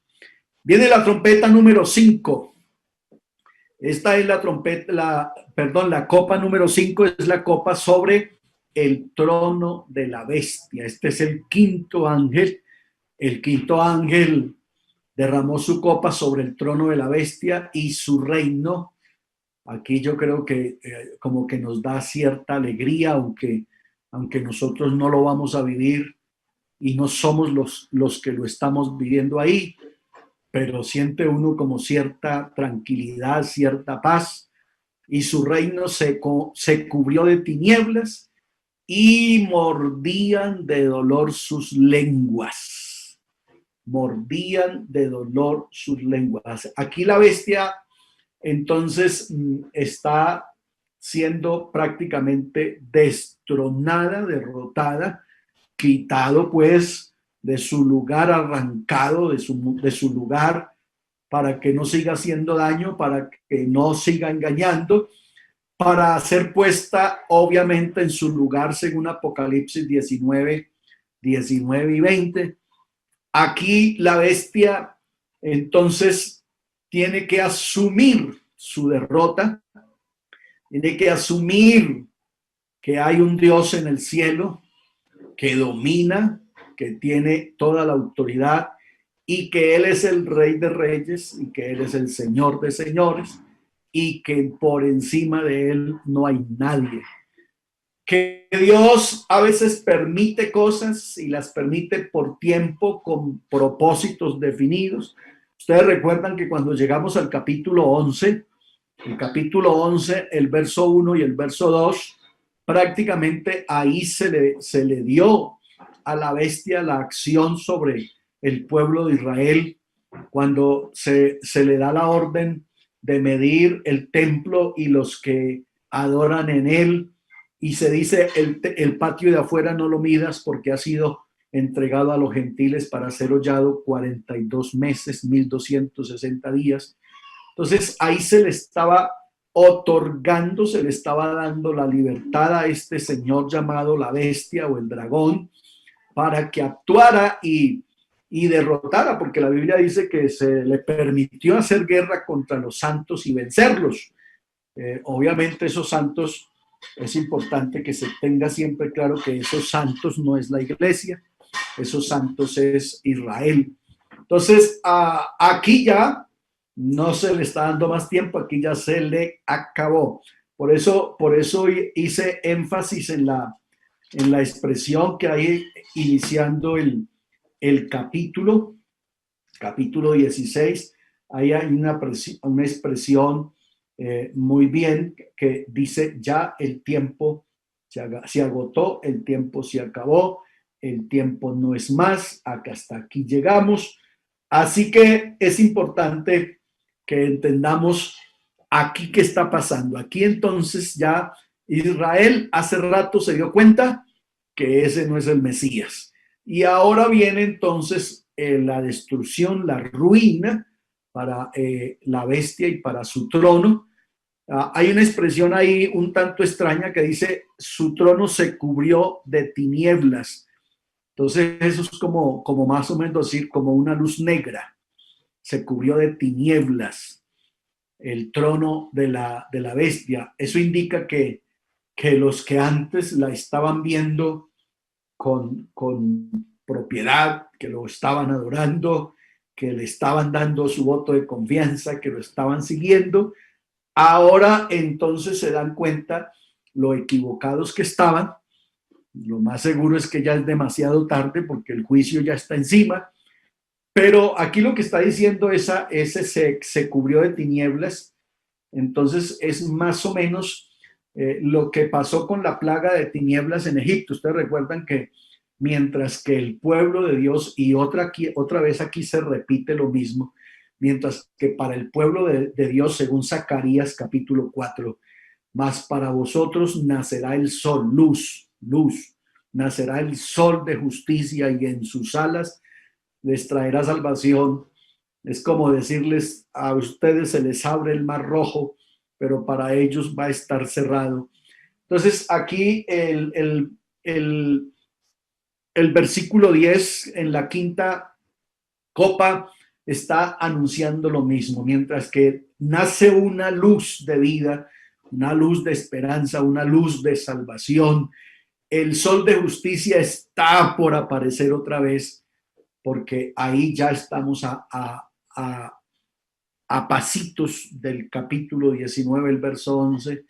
Speaker 1: Viene la trompeta número 5. Esta es la la copa número 5 es la copa sobre el trono de la bestia. Este es el quinto ángel. El quinto ángel derramó su copa sobre el trono de la bestia y su reino. Aquí yo creo que como que nos da cierta alegría, aunque nosotros no lo vamos a vivir y no somos los que lo estamos viviendo ahí, pero siente uno como cierta tranquilidad, cierta paz, y su reino se cubrió de tinieblas y mordían de dolor sus lenguas. Mordían de dolor sus lenguas. Aquí la bestia entonces está siendo prácticamente destronada, derrotada, quitado pues de su lugar arrancado, de su lugar, para que no siga haciendo daño, para que no siga engañando, para ser puesta obviamente en su lugar según Apocalipsis 19 y 20. Aquí la bestia entonces tiene que asumir su derrota, tiene que asumir que hay un Dios en el cielo que domina, que tiene toda la autoridad y que Él es el Rey de Reyes y que Él es el Señor de Señores y que por encima de Él no hay nadie. Que Dios a veces permite cosas y las permite por tiempo con propósitos definidos. Ustedes recuerdan que cuando llegamos al capítulo 11, el verso 1 y el verso 2, prácticamente ahí se le dio a la bestia la acción sobre el pueblo de Israel, cuando se le da la orden de medir el templo y los que adoran en él, y se dice el patio de afuera no lo midas porque ha sido entregado a los gentiles para ser hollado 42 meses, 1260 días. Entonces ahí se le estaba otorgando, se le estaba dando la libertad a este señor llamado la bestia o el dragón para que actuara y derrotara, porque la Biblia dice que se le permitió hacer guerra contra los santos y vencerlos. Obviamente esos santos, es importante que se tenga siempre claro que esos santos no es la iglesia, esos santos es Israel. Entonces aquí ya no se le está dando más tiempo, aquí ya se le acabó. Por eso hice énfasis en la expresión que hay iniciando el capítulo 16. Ahí hay una expresión muy bien que dice: ya el tiempo se agotó, el tiempo se acabó, el tiempo no es más, hasta aquí llegamos. Así que es importante que entendamos aquí qué está pasando. Aquí entonces ya Israel hace rato se dio cuenta que ese no es el Mesías. Y ahora viene entonces la destrucción, la ruina para la bestia y para su trono. Hay una expresión ahí un tanto extraña que dice: su trono se cubrió de tinieblas. Entonces eso es como más o menos decir como una luz negra. Se cubrió de tinieblas el trono de la bestia. Eso indica que los que antes la estaban viendo con propiedad, que lo estaban adorando, que le estaban dando su voto de confianza, que lo estaban siguiendo, ahora entonces se dan cuenta lo equivocados que estaban. Lo más seguro es que ya es demasiado tarde porque el juicio ya está encima. Pero aquí lo que está diciendo ese se cubrió de tinieblas. Entonces es más o menos lo que pasó con la plaga de tinieblas en Egipto. Ustedes recuerdan que mientras que el pueblo de Dios, y otra vez aquí se repite lo mismo, mientras que para el pueblo de Dios, según Zacarías capítulo 4, mas para vosotros nacerá el sol, luz, nacerá el sol de justicia y en sus alas les traerá salvación. Es como decirles: a ustedes se les abre el mar rojo, pero para ellos va a estar cerrado. Entonces aquí el versículo 10 en la quinta copa está anunciando lo mismo. Mientras que nace una luz de vida, una luz de esperanza, una luz de salvación, el sol de justicia está por aparecer otra vez, porque ahí ya estamos a pasitos del capítulo 19, el verso 11.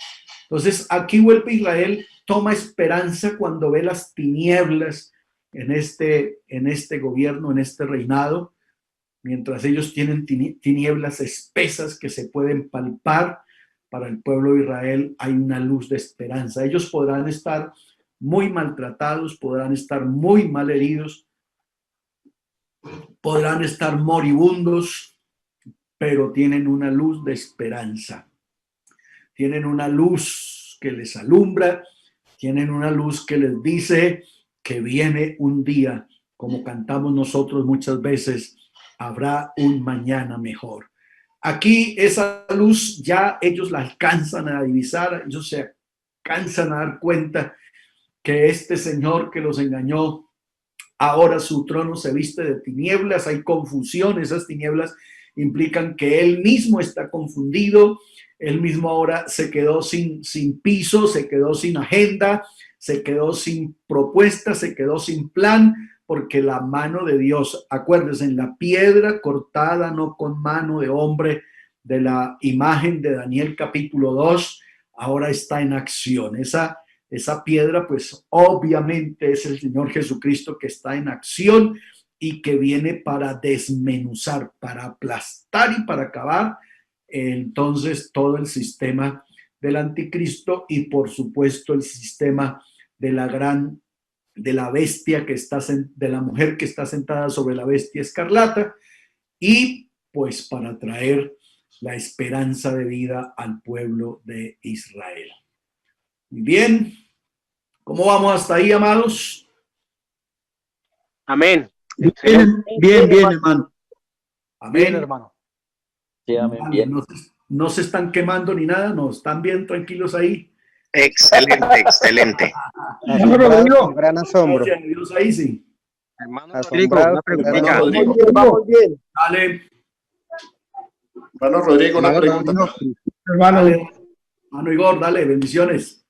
Speaker 1: Entonces aquí vuelve Israel, toma esperanza cuando ve las tinieblas en este gobierno, en este reinado. Mientras ellos tienen tinieblas espesas que se pueden palpar, para el pueblo de Israel hay una luz de esperanza. Ellos podrán estar muy maltratados, podrán estar muy mal heridos, podrán estar moribundos, pero tienen una luz de esperanza. Tienen una luz que les alumbra, tienen una luz que les dice que viene un día como cantamos nosotros muchas veces, habrá un mañana mejor. Aquí esa luz ya ellos la alcanzan a divisar, ellos se alcanzan a dar cuenta que este Señor que los engañó, ahora su trono se viste de tinieblas, hay confusión, esas tinieblas implican que él mismo está confundido, él mismo ahora se quedó sin piso, se quedó sin agenda, se quedó sin propuesta, se quedó sin plan, porque la mano de Dios, acuérdense, en la piedra cortada, no con mano de hombre, de la imagen de Daniel capítulo 2, ahora está en acción. Esa piedra, pues obviamente es el Señor Jesucristo que está en acción y que viene para desmenuzar, para aplastar y para acabar entonces todo el sistema del anticristo y por supuesto el sistema de la bestia que está, de la mujer que está sentada sobre la bestia escarlata, y pues para traer la esperanza de vida al pueblo de Israel. Muy bien, ¿cómo vamos hasta ahí, amados?
Speaker 7: Amén.
Speaker 3: Bien, hermano.
Speaker 1: Amén.
Speaker 4: Bien, hermano.
Speaker 3: Sí, amén, bien.
Speaker 1: No se están quemando ni nada, no, están bien tranquilos ahí.
Speaker 10: Excelente, excelente.
Speaker 9: Hermano Rodrigo.
Speaker 11: Gran asombro.
Speaker 1: Gracias a Dios, ahí sí.
Speaker 10: Hermano
Speaker 11: Rodrigo,
Speaker 10: una preguntita.
Speaker 3: Vamos bien.
Speaker 1: Dale.
Speaker 10: Hermano Rodrigo, una pregunta.
Speaker 9: Hermano.
Speaker 1: Dale. Hermano Igor, dale, bendiciones.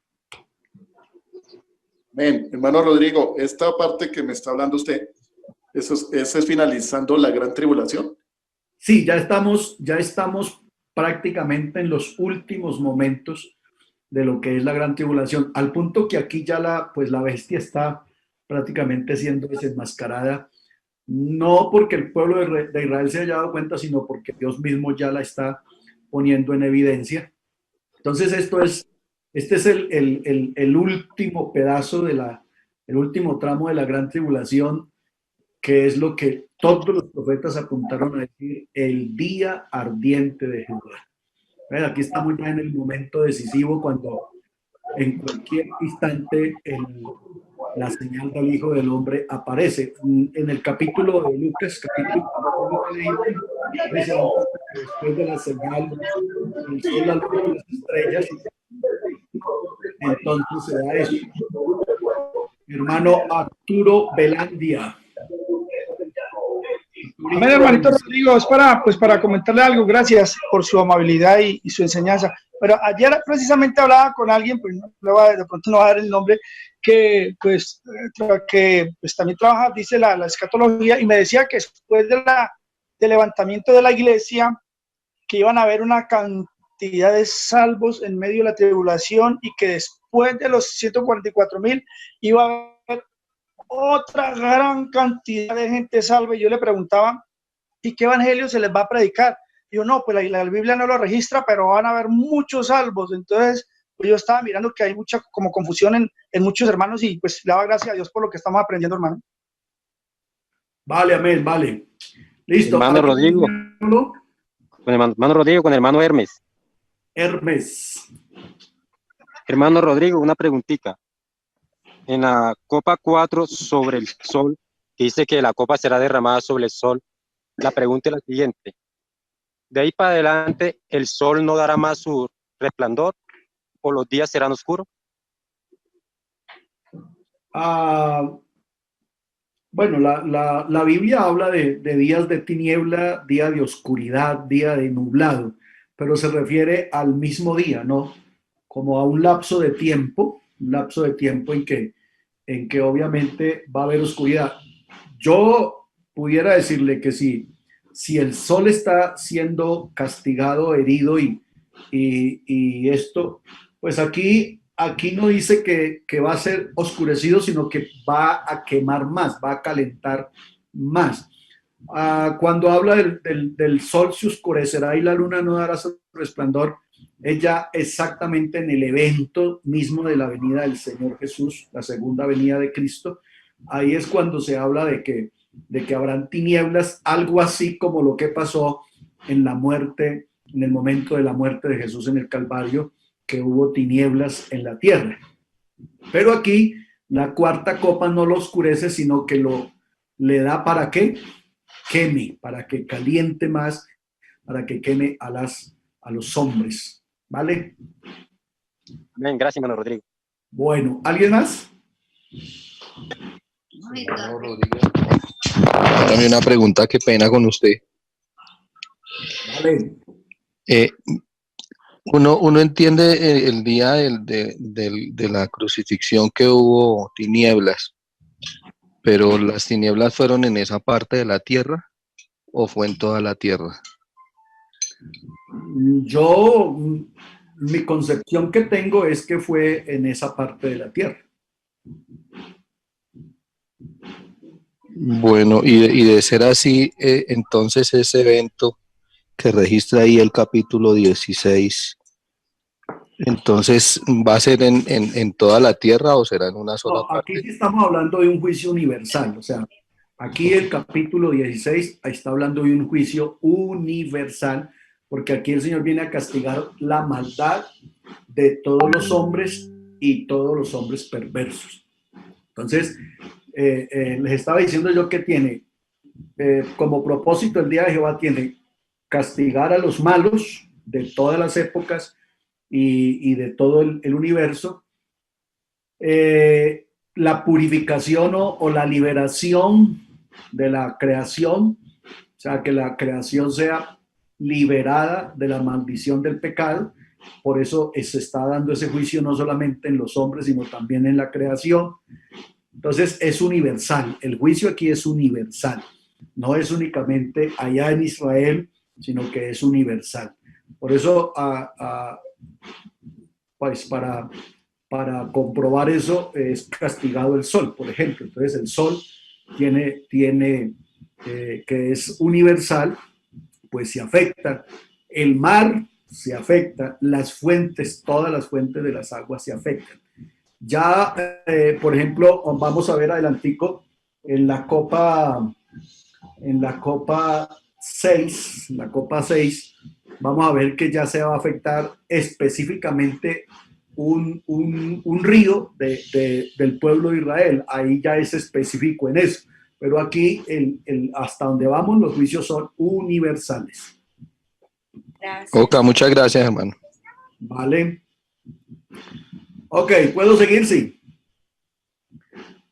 Speaker 10: Bien, hermano Rodrigo, esta parte que me está hablando usted, ¿eso es finalizando la gran tribulación?
Speaker 1: Sí, ya estamos prácticamente en los últimos momentos de lo que es la gran tribulación, al punto que aquí ya la bestia está prácticamente siendo desenmascarada, no porque el pueblo de Israel se haya dado cuenta, sino porque Dios mismo ya la está poniendo en evidencia. Entonces este es el último pedazo el último tramo de la gran tribulación, que es lo que todos los profetas apuntaron a decir, el día ardiente de Jehová. Aquí estamos ya en el momento decisivo, cuando en cualquier instante la señal del Hijo del Hombre aparece. En el capítulo de Lucas, capítulo 20, después de la señal del sol, la luna y las estrellas, entonces se da eso. Hermano Arturo Belandia.
Speaker 9: Amén, hermanito Rodrigo, es para comentarle algo. Gracias por su amabilidad y su enseñanza. Pero ayer precisamente hablaba con alguien, pues de pronto no va a dar el nombre, que también trabaja, dice la escatología, y me decía que después del levantamiento de la iglesia, que iban a haber una cantidad de salvos en medio de la tribulación, y que después de los 144,000 iba a haber otra gran cantidad de gente salva. Y yo le preguntaba, ¿y qué evangelio se les va a predicar? Y yo, no, pues la Biblia no lo registra, pero van a haber muchos salvos. Entonces, pues yo estaba mirando que hay mucha como confusión en muchos hermanos, y pues le daba gracias a Dios por lo que estamos aprendiendo, hermano.
Speaker 1: Vale, amén, vale. Listo.
Speaker 11: Hermano Rodrigo. Con hermano Rodrigo, con hermano Hermes. Hermano Rodrigo, una preguntita. En la copa 4 sobre el sol, que dice que la copa será derramada sobre el sol, la pregunta es la siguiente: ¿de ahí para adelante el sol no dará más su resplandor o los días serán oscuros?
Speaker 1: Bueno, la Biblia habla de días de tiniebla, día de oscuridad, día de nublado, pero se refiere al mismo día, ¿no? Como a un lapso de tiempo en que obviamente va a haber oscuridad. Yo pudiera decirle que si el sol está siendo castigado, herido y esto, pues aquí no dice que va a ser oscurecido, sino que va a quemar más, va a calentar más. Cuando habla del sol se oscurecerá y la luna no dará su resplandor, es ya exactamente en el evento mismo de la venida del Señor Jesús, la segunda venida de Cristo. Ahí es cuando se habla de que habrán tinieblas, algo así como lo que pasó en la muerte, en el momento de la muerte de Jesús en el Calvario, que hubo tinieblas en la tierra. Pero aquí la cuarta copa no lo oscurece, sino que lo le da para que queme, para que caliente más, para que queme a los hombres, ¿vale?
Speaker 11: Amén, gracias, hermano Rodrigo.
Speaker 1: Bueno, ¿alguien más?
Speaker 12: Dame una pregunta, qué pena con usted.
Speaker 1: Vale.
Speaker 12: Uno entiende el día de la crucifixión que hubo tinieblas, pero ¿las tinieblas fueron en esa parte de la tierra o fue en toda la tierra?
Speaker 1: Mi concepción que tengo es que fue en esa parte de la tierra.
Speaker 12: Bueno, y de ser así, entonces ese evento que registra ahí el capítulo 16, entonces ¿va a ser en toda la tierra o será en una sola parte?
Speaker 1: Aquí sí estamos hablando de un juicio universal, o sea, aquí el capítulo 16 está hablando de un juicio universal, porque aquí el Señor viene a castigar la maldad de todos los hombres y todos los hombres perversos. Entonces, les estaba diciendo yo que tiene, como propósito el día de Jehová tiene castigar a los malos de todas las épocas y de todo el universo, la purificación o la liberación de la creación, o sea, que la creación sea liberada de la maldición del pecado. Por eso se está dando ese juicio no solamente en los hombres, sino también en la creación. Entonces es universal, el juicio aquí es universal, no es únicamente allá en Israel, sino que es universal. Por eso, pues para comprobar eso es castigado el sol, por ejemplo. Entonces el sol tiene que es universal, pues se afecta. El mar se afecta, las fuentes, todas las fuentes de las aguas se afectan. Ya, por ejemplo, vamos a ver adelantico en la copa 6, vamos a ver que ya se va a afectar específicamente un río del pueblo de Israel. Ahí ya es específico en eso. Pero aquí, hasta donde vamos, los juicios son universales.
Speaker 12: Gracias. Ok, muchas gracias, hermano.
Speaker 1: Vale. Ok, ¿puedo seguir? Sí.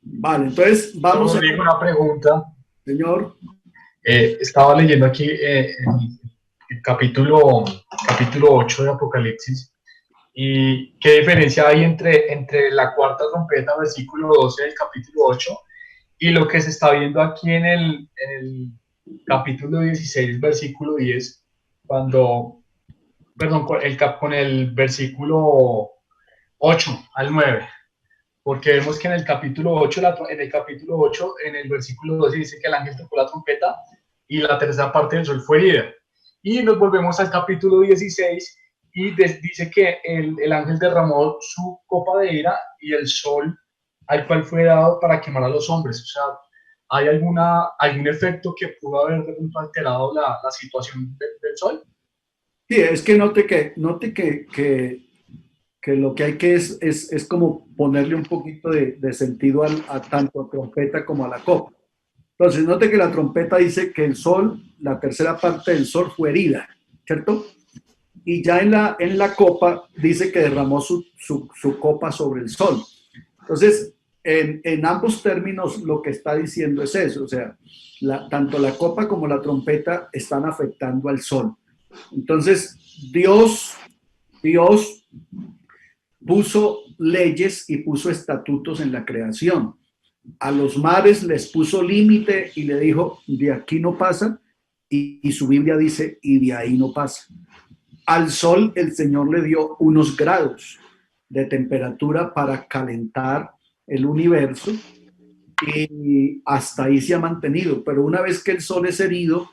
Speaker 1: Vale, entonces vamos
Speaker 13: a... una pregunta.
Speaker 1: Señor.
Speaker 13: Estaba leyendo aquí el capítulo 8 de Apocalipsis. ¿Y qué diferencia hay entre la cuarta trompeta, versículo 12 del capítulo 8, y lo que se está viendo aquí en el capítulo 16, versículo 10, con el versículo 8 al 9? Porque vemos que en el capítulo 8, en el versículo 12, dice que el ángel tocó la trompeta y la tercera parte del sol fue herida. Y nos volvemos al capítulo 16 y dice que el ángel derramó su copa de ira y el sol al cual fue dado para quemar a los hombres. O sea, ¿hay algún efecto que pudo haber alterado la situación del sol?
Speaker 1: Sí, es que note que lo que hay que es como ponerle un poquito de sentido tanto a trompeta como a la copa. Entonces, note que la trompeta dice que el sol, la tercera parte del sol fue herida, ¿cierto? Y ya en la copa dice que derramó su copa sobre el sol. Entonces, en ambos términos lo que está diciendo es eso, o sea, tanto la copa como la trompeta están afectando al sol. Entonces, Dios puso leyes y puso estatutos en la creación. A los mares les puso límite y le dijo, de aquí no pasa, y su Biblia dice, y de ahí no pasa. Al sol el Señor le dio unos grados de temperatura para calentar el universo y hasta ahí se ha mantenido. Pero una vez que el sol es herido,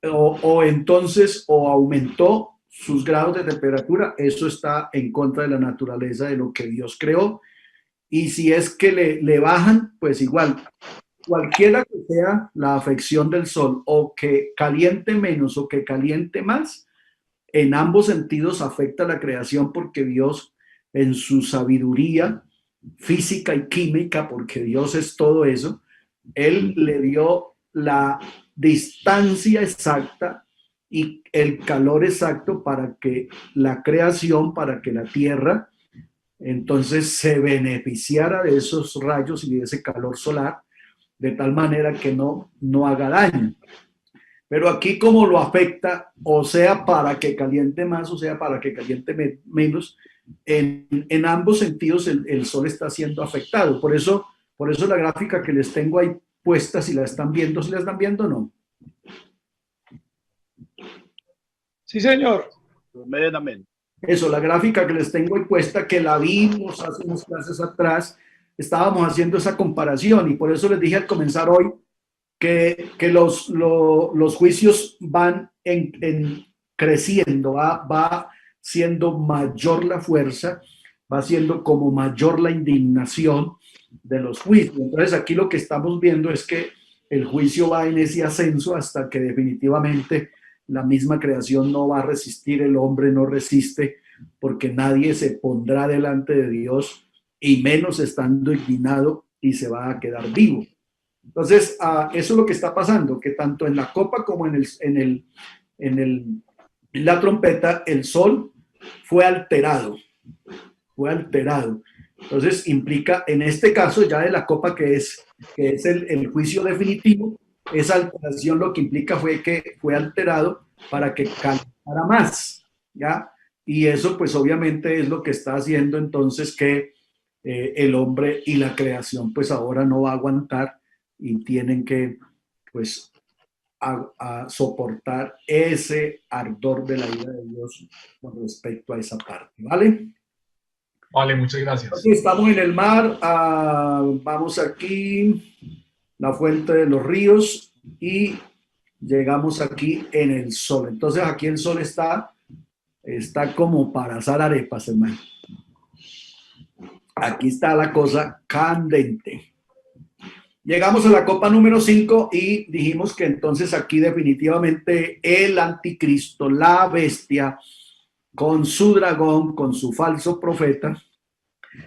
Speaker 1: entonces aumentó sus grados de temperatura, eso está en contra de la naturaleza de lo que Dios creó. Y si es que le bajan, pues igual, cualquiera que sea la afección del sol, o que caliente menos o que caliente más, en ambos sentidos afecta a la creación, porque Dios en su sabiduría física y química, porque Dios es todo eso, Él le dio la distancia exacta y el calor exacto para que la creación, para que la tierra, entonces se beneficiara de esos rayos y de ese calor solar, de tal manera que no haga daño. Pero aquí como lo afecta, o sea para que caliente más, o sea para que caliente menos, en ambos sentidos el sol está siendo afectado. Por eso la gráfica que les tengo ahí puesta, si la están viendo o no.
Speaker 9: Sí, señor.
Speaker 14: Medianamente.
Speaker 1: Eso, la gráfica que les tengo ahí puesta, que la vimos hace unas clases atrás, estábamos haciendo esa comparación y por eso les dije al comenzar hoy que los juicios van creciendo, va siendo mayor la fuerza, va siendo como mayor la indignación de los juicios. Entonces aquí lo que estamos viendo es que el juicio va en ese ascenso hasta que definitivamente la misma creación no va a resistir, el hombre no resiste, porque nadie se pondrá delante de Dios, y menos estando indignado, y se va a quedar vivo. Entonces, eso es lo que está pasando, que tanto en la copa como en la trompeta, el sol fue alterado. Entonces, implica, en este caso ya de la copa, que es el juicio definitivo, esa alteración lo que implica fue que fue alterado para que calentara más, ¿ya? Y eso pues obviamente es lo que está haciendo entonces que el hombre y la creación pues ahora no va a aguantar y tienen que pues a soportar ese ardor de la ira de Dios con respecto a esa parte, ¿vale?
Speaker 13: Vale, muchas gracias.
Speaker 1: Aquí estamos en el mar, vamos aquí, la fuente de los ríos, y llegamos aquí en el sol. Entonces aquí el sol está como para asar arepas, hermano. Aquí está la cosa candente. Llegamos a la copa número 5 y dijimos que entonces aquí definitivamente el anticristo, la bestia, con su dragón, con su falso profeta,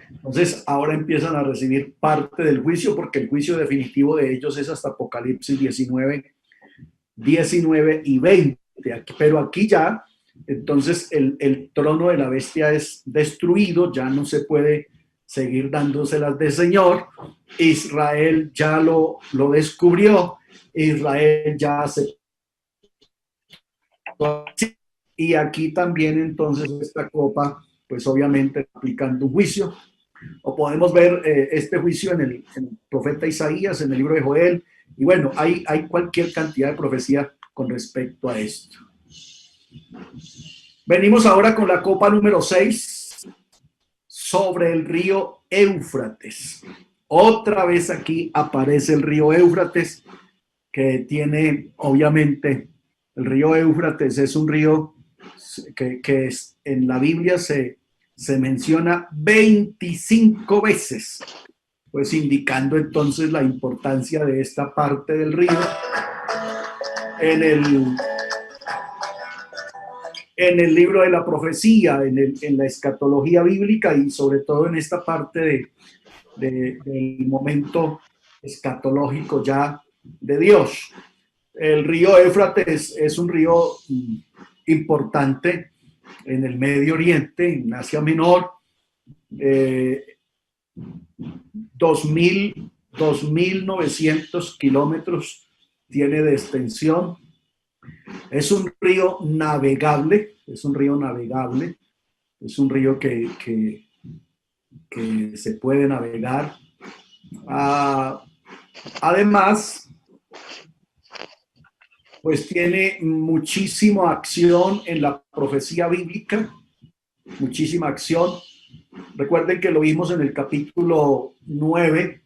Speaker 1: entonces ahora empiezan a recibir parte del juicio, porque el juicio definitivo de ellos es hasta Apocalipsis 19 y 20. Pero aquí ya, entonces el trono de la bestia es destruido, ya no se puede seguir dándoselas de Señor. Israel ya lo descubrió, Israel ya se... Y aquí también entonces esta copa, pues obviamente aplicando un juicio, o podemos ver este juicio en el profeta Isaías, en el libro de Joel, y bueno, hay cualquier cantidad de profecía con respecto a esto. Venimos ahora con la copa número 6, sobre el río Éufrates. Otra vez aquí aparece el río Éufrates, que tiene, obviamente, el río Éufrates es un río que en la Biblia se menciona 25 veces, pues indicando entonces la importancia de esta parte del río en el libro de la profecía, en la escatología bíblica, y sobre todo en esta parte del momento escatológico ya de Dios. El río Éufrates es un río importante en el Medio Oriente, en Asia Menor, 2.900 kilómetros tiene de extensión. Es un río navegable, es un río que se puede navegar. Además, pues tiene muchísima acción en la profecía bíblica, muchísima acción. Recuerden que lo vimos en el capítulo 9,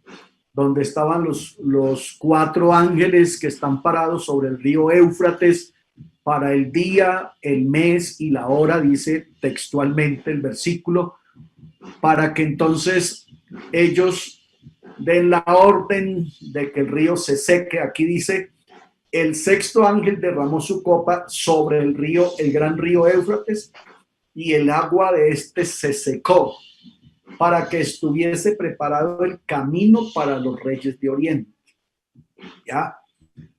Speaker 1: donde estaban los 4 ángeles que están parados sobre el río Éufrates para el día, el mes y la hora, dice textualmente el versículo, para que entonces ellos den la orden de que el río se seque. Aquí dice: el 6º ángel derramó su copa sobre el río, el gran río Éufrates, y el agua de este se secó, para que estuviese preparado el camino para los reyes de Oriente. ya,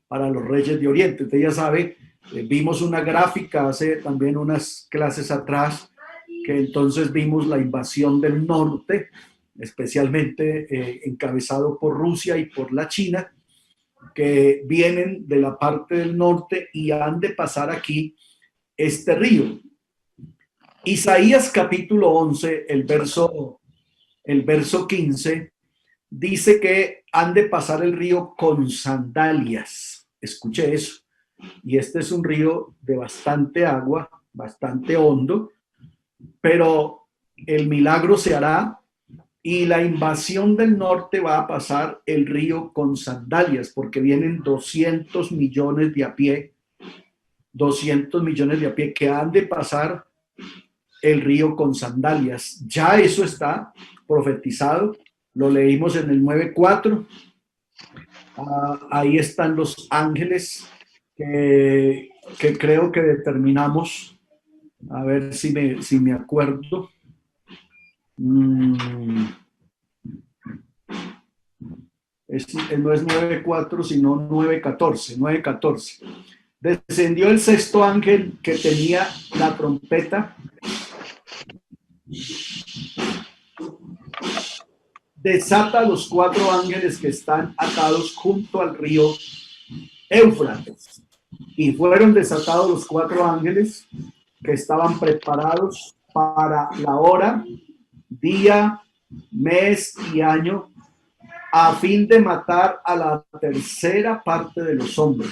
Speaker 1: para los reyes de Oriente. Usted ya sabe, vimos una gráfica hace también unas clases atrás, que entonces vimos la invasión del norte, especialmente encabezado por Rusia y por la China, que vienen de la parte del norte y han de pasar aquí este río. Isaías capítulo 11, el verso 15, dice que han de pasar el río con sandalias. Escuche eso. Y este es un río de bastante agua, bastante hondo, pero el milagro se hará y la invasión del norte va a pasar el río con sandalias, porque vienen 200 millones de a pie, 200 millones de a pie que han de pasar el río con sandalias. Ya eso está profetizado, lo leímos en el 9:4. Ahí están los ángeles que creo que determinamos, a ver si me acuerdo. No es 9:4, sino 9:14. Descendió el sexto ángel que tenía la trompeta. Desata a los 4 ángeles que están atados junto al río Éufrates. Y fueron desatados los 4 ángeles que estaban preparados para la hora, día, mes y año, a fin de matar a la tercera parte de los hombres.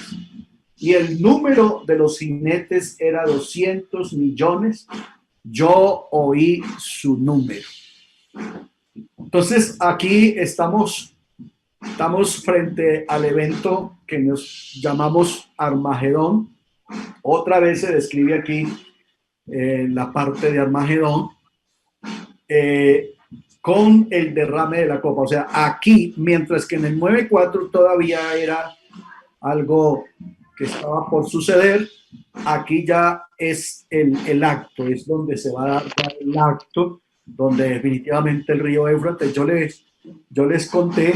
Speaker 1: Y el número de los jinetes era 200 millones. Yo oí su número. Entonces, aquí estamos frente al evento que nos llamamos Armagedón. Otra vez se describe aquí la parte de Armagedón con el derrame de la copa. O sea, aquí, mientras que en el 9:4 todavía era algo que estaba por suceder, aquí ya es el acto, es donde se va a dar el acto, donde definitivamente el río Éufrates, yo les comenté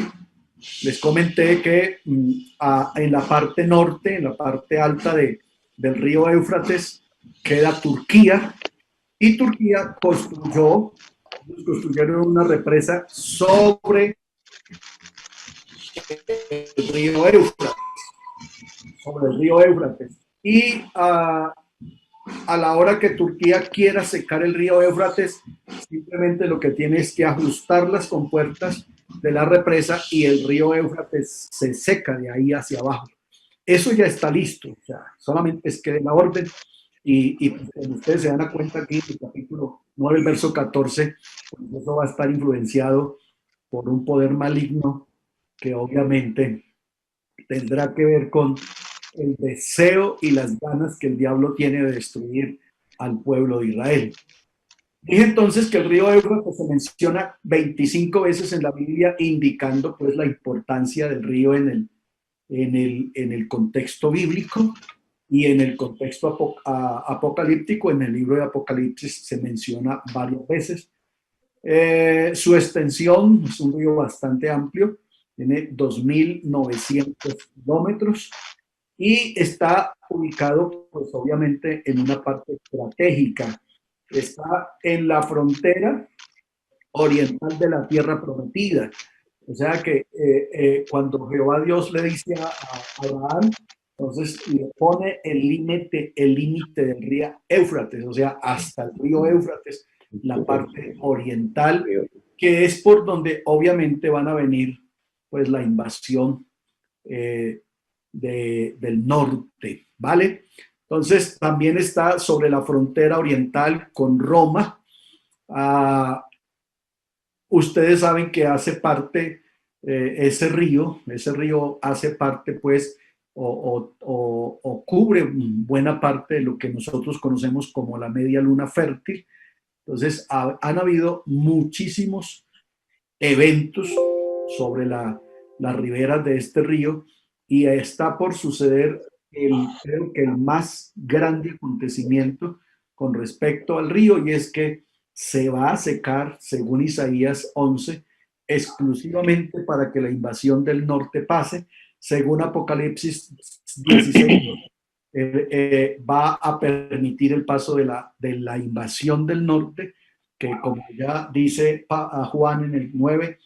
Speaker 1: que en la parte norte, en la parte alta del río Éufrates, queda Turquía, y Turquía construyeron una represa sobre el río Éufrates. Y a la hora que Turquía quiera secar el río Éufrates, simplemente lo que tiene es que ajustar las compuertas de la represa y el río Éufrates se seca de ahí hacia abajo. Eso ya está listo, o sea, solamente es que de la orden. Y ustedes se dan cuenta aquí en el capítulo 9, el verso 14, pues eso va a estar influenciado por un poder maligno que obviamente tendrá que ver con el deseo y las ganas que el diablo tiene de destruir al pueblo de Israel. Dije entonces que el río Éufrates se menciona 25 veces en la Biblia, indicando pues la importancia del río en el contexto bíblico y en el contexto apocalíptico. En el libro de Apocalipsis se menciona varias veces. Su extensión es un río bastante amplio, tiene 2.900 kilómetros y está ubicado pues obviamente en una parte estratégica. Está en la frontera oriental de la tierra prometida. O sea que cuando Jehová Dios le dice a Abraham, entonces le pone el límite del río Éufrates, o sea, hasta el río Éufrates, la parte oriental, que es por donde obviamente van a venir pues la invasión del norte, ¿vale? Entonces también está sobre la frontera oriental con Roma. Ustedes saben que hace parte, ese río hace parte pues o cubre buena parte de lo que nosotros conocemos como la media luna fértil. Entonces han habido muchísimos eventos sobre las riberas de este río y está por suceder creo que el más grande acontecimiento con respecto al río, y es que se va a secar, según Isaías 11, exclusivamente para que la invasión del norte pase. según Apocalipsis 16, va a permitir el paso de la invasión del norte, que como ya dice a Juan en el 9,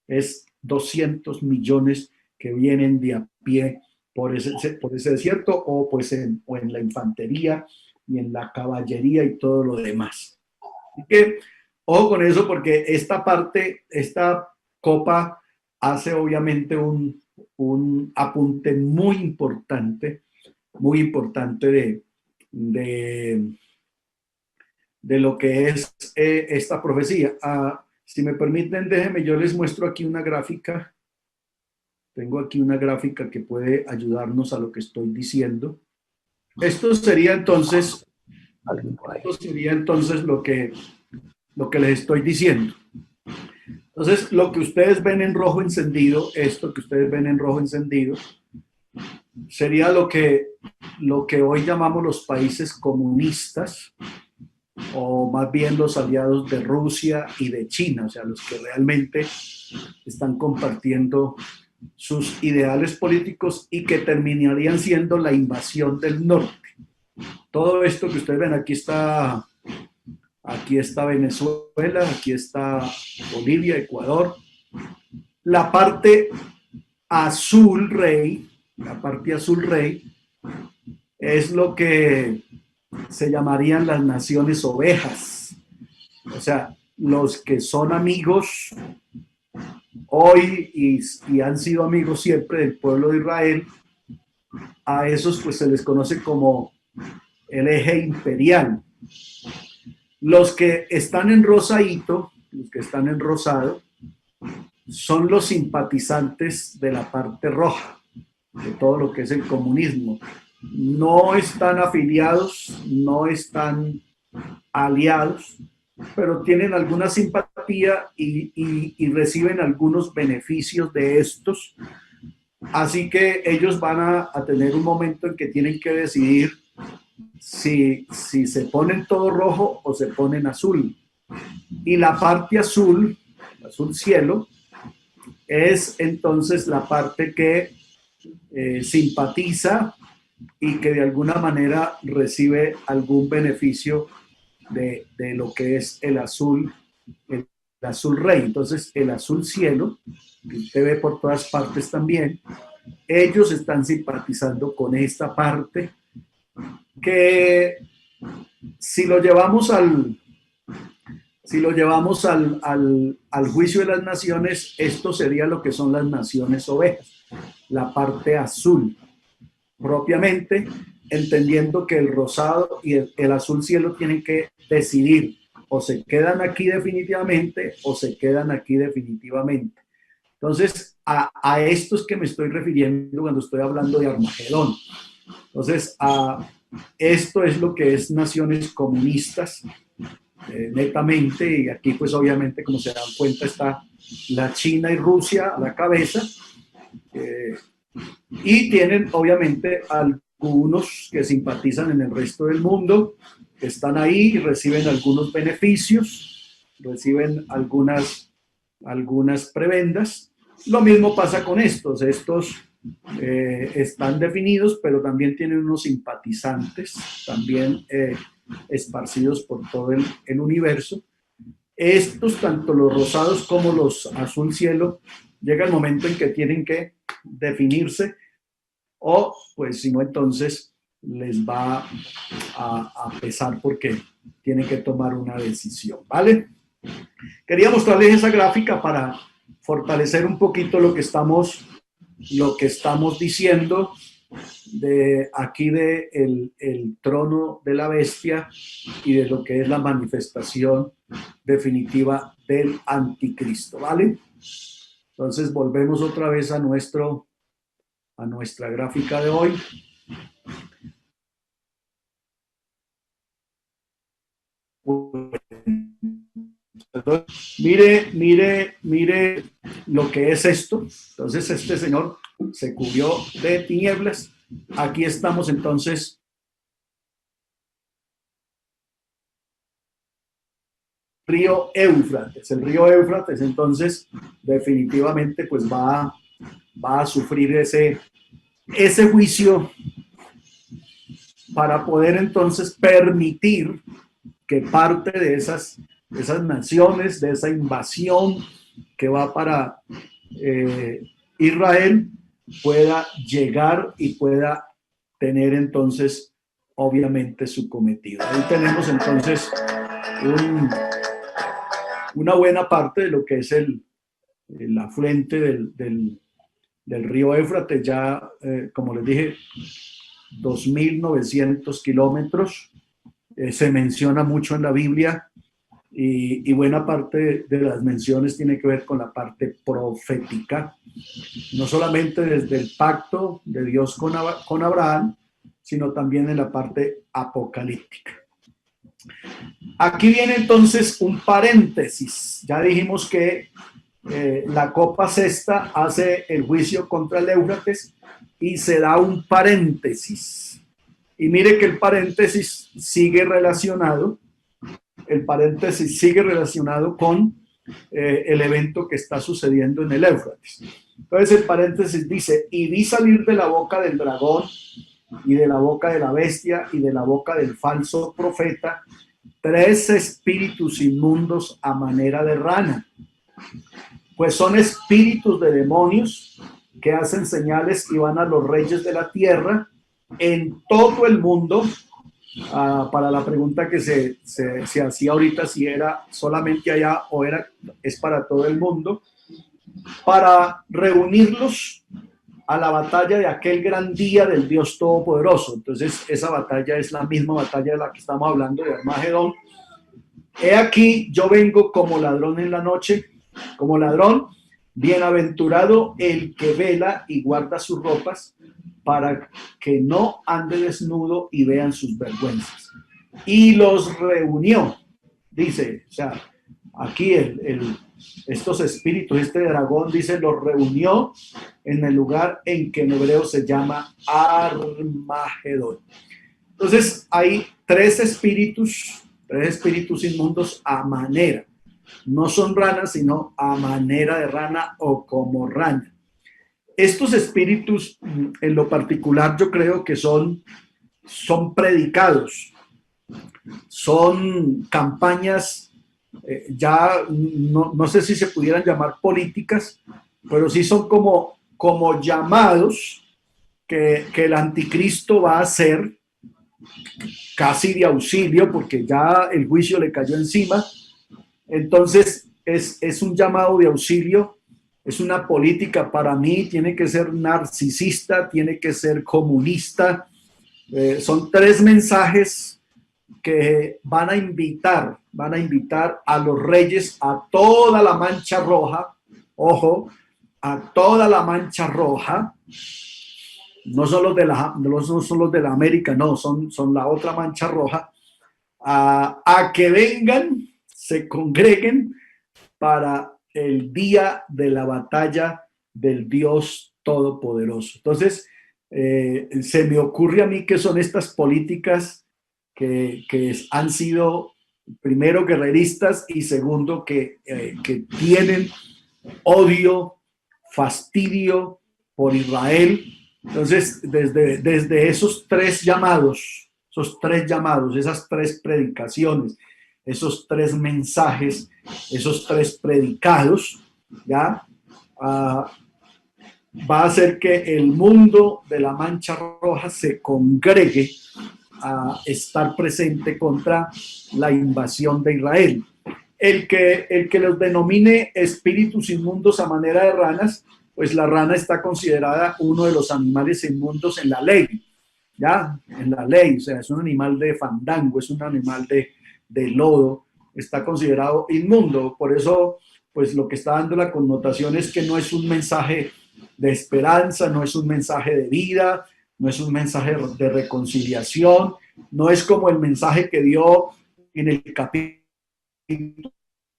Speaker 1: es 200 millones que vienen de a pie por ese desierto, o pues en la infantería y en la caballería y todo lo demás. Así que ojo con eso, porque esta copa hace obviamente un apunte muy importante de lo que es esta profecía. Si me permiten, déjenme, yo les muestro aquí una gráfica. Tengo aquí una gráfica que puede ayudarnos a lo que estoy diciendo. Esto sería entonces lo que les estoy diciendo. Entonces, lo que ustedes ven en rojo encendido, sería lo que hoy llamamos los países comunistas, o más bien los aliados de Rusia y de China, o sea, los que realmente están compartiendo sus ideales políticos y que terminarían siendo la invasión del norte. Todo esto que ustedes ven, aquí está Venezuela, aquí está Bolivia, Ecuador. La parte azul rey es lo que se llamarían las naciones ovejas. O sea, los que son amigos hoy y han sido amigos siempre del pueblo de Israel, a esos pues se les conoce como el eje imperial. Los que están en rosadito, los que están en rosado, son los simpatizantes de la parte roja, de todo lo que es el comunismo. No están afiliados, no están aliados, pero tienen alguna simpatía y reciben algunos beneficios de estos. Así que ellos van a tener un momento en que tienen que decidir si se ponen todo rojo o se ponen azul. Y la parte azul, azul cielo, es entonces la parte que simpatiza y que de alguna manera recibe algún beneficio de lo que es el azul rey. Entonces, el azul cielo, que usted ve por todas partes también, ellos están simpatizando con esta parte que si lo llevamos al juicio de las naciones, esto sería lo que son las naciones ovejas, la parte azul, propiamente, entendiendo que el rosado y el azul cielo tienen que decidir, o se quedan aquí definitivamente o se quedan aquí definitivamente. Entonces, a estos que me estoy refiriendo cuando estoy hablando de Armagedón. Entonces, esto es lo que es naciones comunistas, netamente, y aquí pues obviamente, como se dan cuenta, está la China y Rusia a la cabeza, y tienen obviamente algunos que simpatizan en el resto del mundo, que están ahí y reciben algunos beneficios, reciben algunas prebendas. Lo mismo pasa con estos están definidos, pero también tienen unos simpatizantes, también esparcidos por todo el universo. Estos, tanto los rosados como los azul cielo, llega el momento en que tienen que definirse, o pues si no, entonces les va a pesar porque tienen que tomar una decisión, ¿vale? Quería mostrarles esa gráfica para fortalecer un poquito lo que estamos diciendo de aquí de el trono de la bestia y de lo que es la manifestación definitiva del anticristo, ¿vale? Entonces volvemos otra vez a nuestra gráfica de hoy. Mire lo que es esto. Entonces este señor se cubrió de tinieblas. Aquí estamos entonces río Éufrates. El río Éufrates entonces definitivamente pues va a sufrir ese ese juicio para poder entonces permitir que parte de esas naciones, de esa invasión que va para Israel, pueda llegar y pueda tener entonces obviamente su cometido. Ahí tenemos entonces una buena parte de lo que es el afluente del río Éufrates, ya como les dije, 2.900 kilómetros. Se menciona mucho en la Biblia y buena parte de las menciones tiene que ver con la parte profética, no solamente desde el pacto de Dios con Abraham, sino también en la parte apocalíptica. Aquí viene entonces un paréntesis. Ya dijimos que la copa sexta hace el juicio contra el Éufrates y se da un paréntesis. Y mire que el paréntesis sigue relacionado con el evento que está sucediendo en el Éufrates. Entonces el paréntesis dice: y vi salir de la boca del dragón y de la boca de la bestia y de la boca del falso profeta 3 espíritus inmundos a manera de rana, pues son espíritus de demonios que hacen señales y van a los reyes de la tierra en todo el mundo. Para la pregunta que se hacía ahorita, si era solamente allá o es para todo el mundo, para reunirlos a la batalla de aquel gran día del Dios Todopoderoso. Entonces esa batalla es la misma batalla de la que estamos hablando, de Armagedón. He aquí, yo vengo como ladrón en la noche, como ladrón. Bienaventurado el que vela y guarda sus ropas, para que no ande desnudo y vean sus vergüenzas. Y los reunió, dice, o sea, aquí estos espíritus, este dragón, dice, los reunió en el lugar en que en hebreo se llama Armagedón. Entonces hay 3 espíritus inmundos a manera. No son ranas, sino a manera de rana o como rana. Estos espíritus, en lo particular, yo creo que son predicados, son campañas, ya no sé si se pudieran llamar políticas, pero sí son como llamados que el anticristo va a hacer, casi de auxilio, porque ya el juicio le cayó encima. Entonces es un llamado de auxilio. Es una política, para mí tiene que ser narcisista, tiene que ser comunista. Son 3 mensajes que van a invitar a los reyes, a toda la mancha roja, ojo, a toda la mancha roja, no son los de la América, no, son la otra mancha roja, a que vengan, se congreguen para el día de la batalla del Dios Todopoderoso. Entonces, se me ocurre a mí que son estas políticas que han sido, primero, guerreristas, y segundo, que tienen odio, fastidio por Israel. Entonces, desde esos 3 llamados, esas 3 predicaciones, esos 3 mensajes, esos 3 predicados, ya va a hacer que el mundo de la mancha roja se congregue a estar presente contra la invasión de Israel. El que los denomine espíritus inmundos a manera de ranas, pues la rana está considerada uno de los animales inmundos en la ley, ya, en la ley, o sea, es un animal de fandango, es un animal de lodo, está considerado inmundo. Por eso, pues lo que está dando la connotación es que no es un mensaje de esperanza, no es un mensaje de vida, no es un mensaje de reconciliación, no es como el mensaje que dio en el capítulo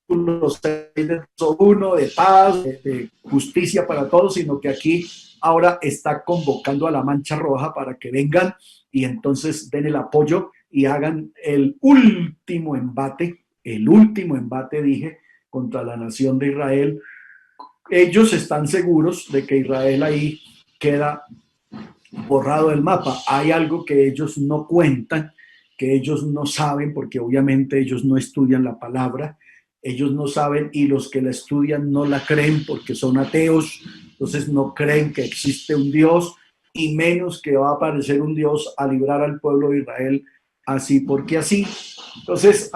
Speaker 1: 6 de 1, de paz, de justicia para todos, sino que aquí ahora está convocando a la mancha roja para que vengan y entonces den el apoyo y hagan el último embate, dije, contra la nación de Israel. Ellos están seguros de que Israel ahí queda borrado del mapa. Hay algo que ellos no cuentan, que ellos no saben, porque obviamente ellos no estudian la palabra, ellos no saben, y los que la estudian no la creen porque son ateos, entonces no creen que existe un Dios, y menos que va a aparecer un Dios a librar al pueblo de Israel así porque así. Entonces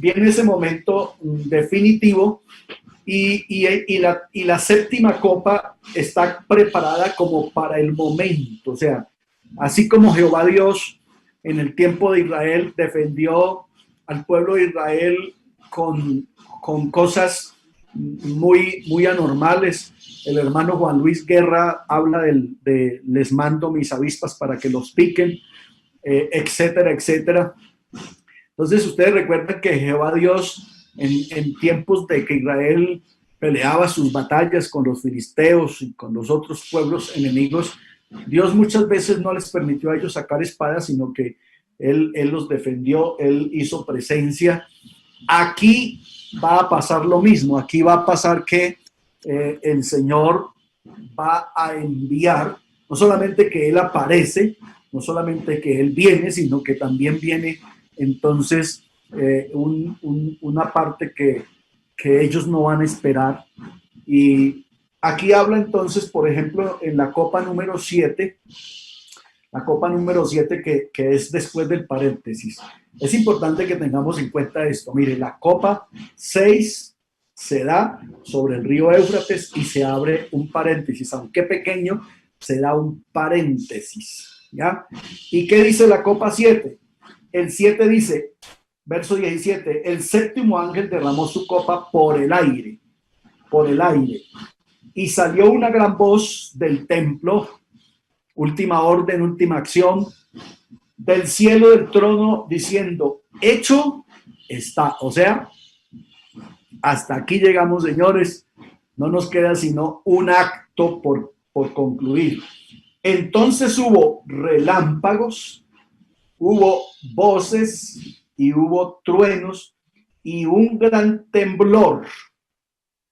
Speaker 1: viene ese momento definitivo, y la séptima copa está preparada como para el momento. O sea, así como Jehová Dios en el tiempo de Israel defendió al pueblo de Israel con cosas muy anormales. El hermano Juan Luis Guerra habla de les mando mis avispas para que los piquen, etcétera, etcétera. Entonces ustedes recuerdan que Jehová Dios en tiempos de que Israel peleaba sus batallas con los filisteos y con los otros pueblos enemigos, Dios muchas veces no les permitió a ellos sacar espadas, sino que Él los defendió, Él hizo presencia. Aquí va a pasar lo mismo, aquí va a pasar que el Señor va a enviar, no solamente que Él aparece, no solamente que Él viene, sino que también viene entonces una parte que ellos no van a esperar. Y aquí habla entonces, por ejemplo, en la copa número 7, la copa número 7 que es después del paréntesis. Es importante que tengamos en cuenta esto. Mire, la copa 6 se da sobre el río Éufrates y se abre un paréntesis, aunque pequeño, se da un paréntesis, ¿ya? ¿Y qué dice la copa 7? El 7 dice, verso 17, el séptimo ángel derramó su copa por el aire, y salió una gran voz del templo, última orden, última acción, del cielo del trono, diciendo, hecho está. O sea, hasta aquí llegamos, señores, no nos queda sino un acto por concluir. Entonces hubo relámpagos, hubo voces y hubo truenos y un gran temblor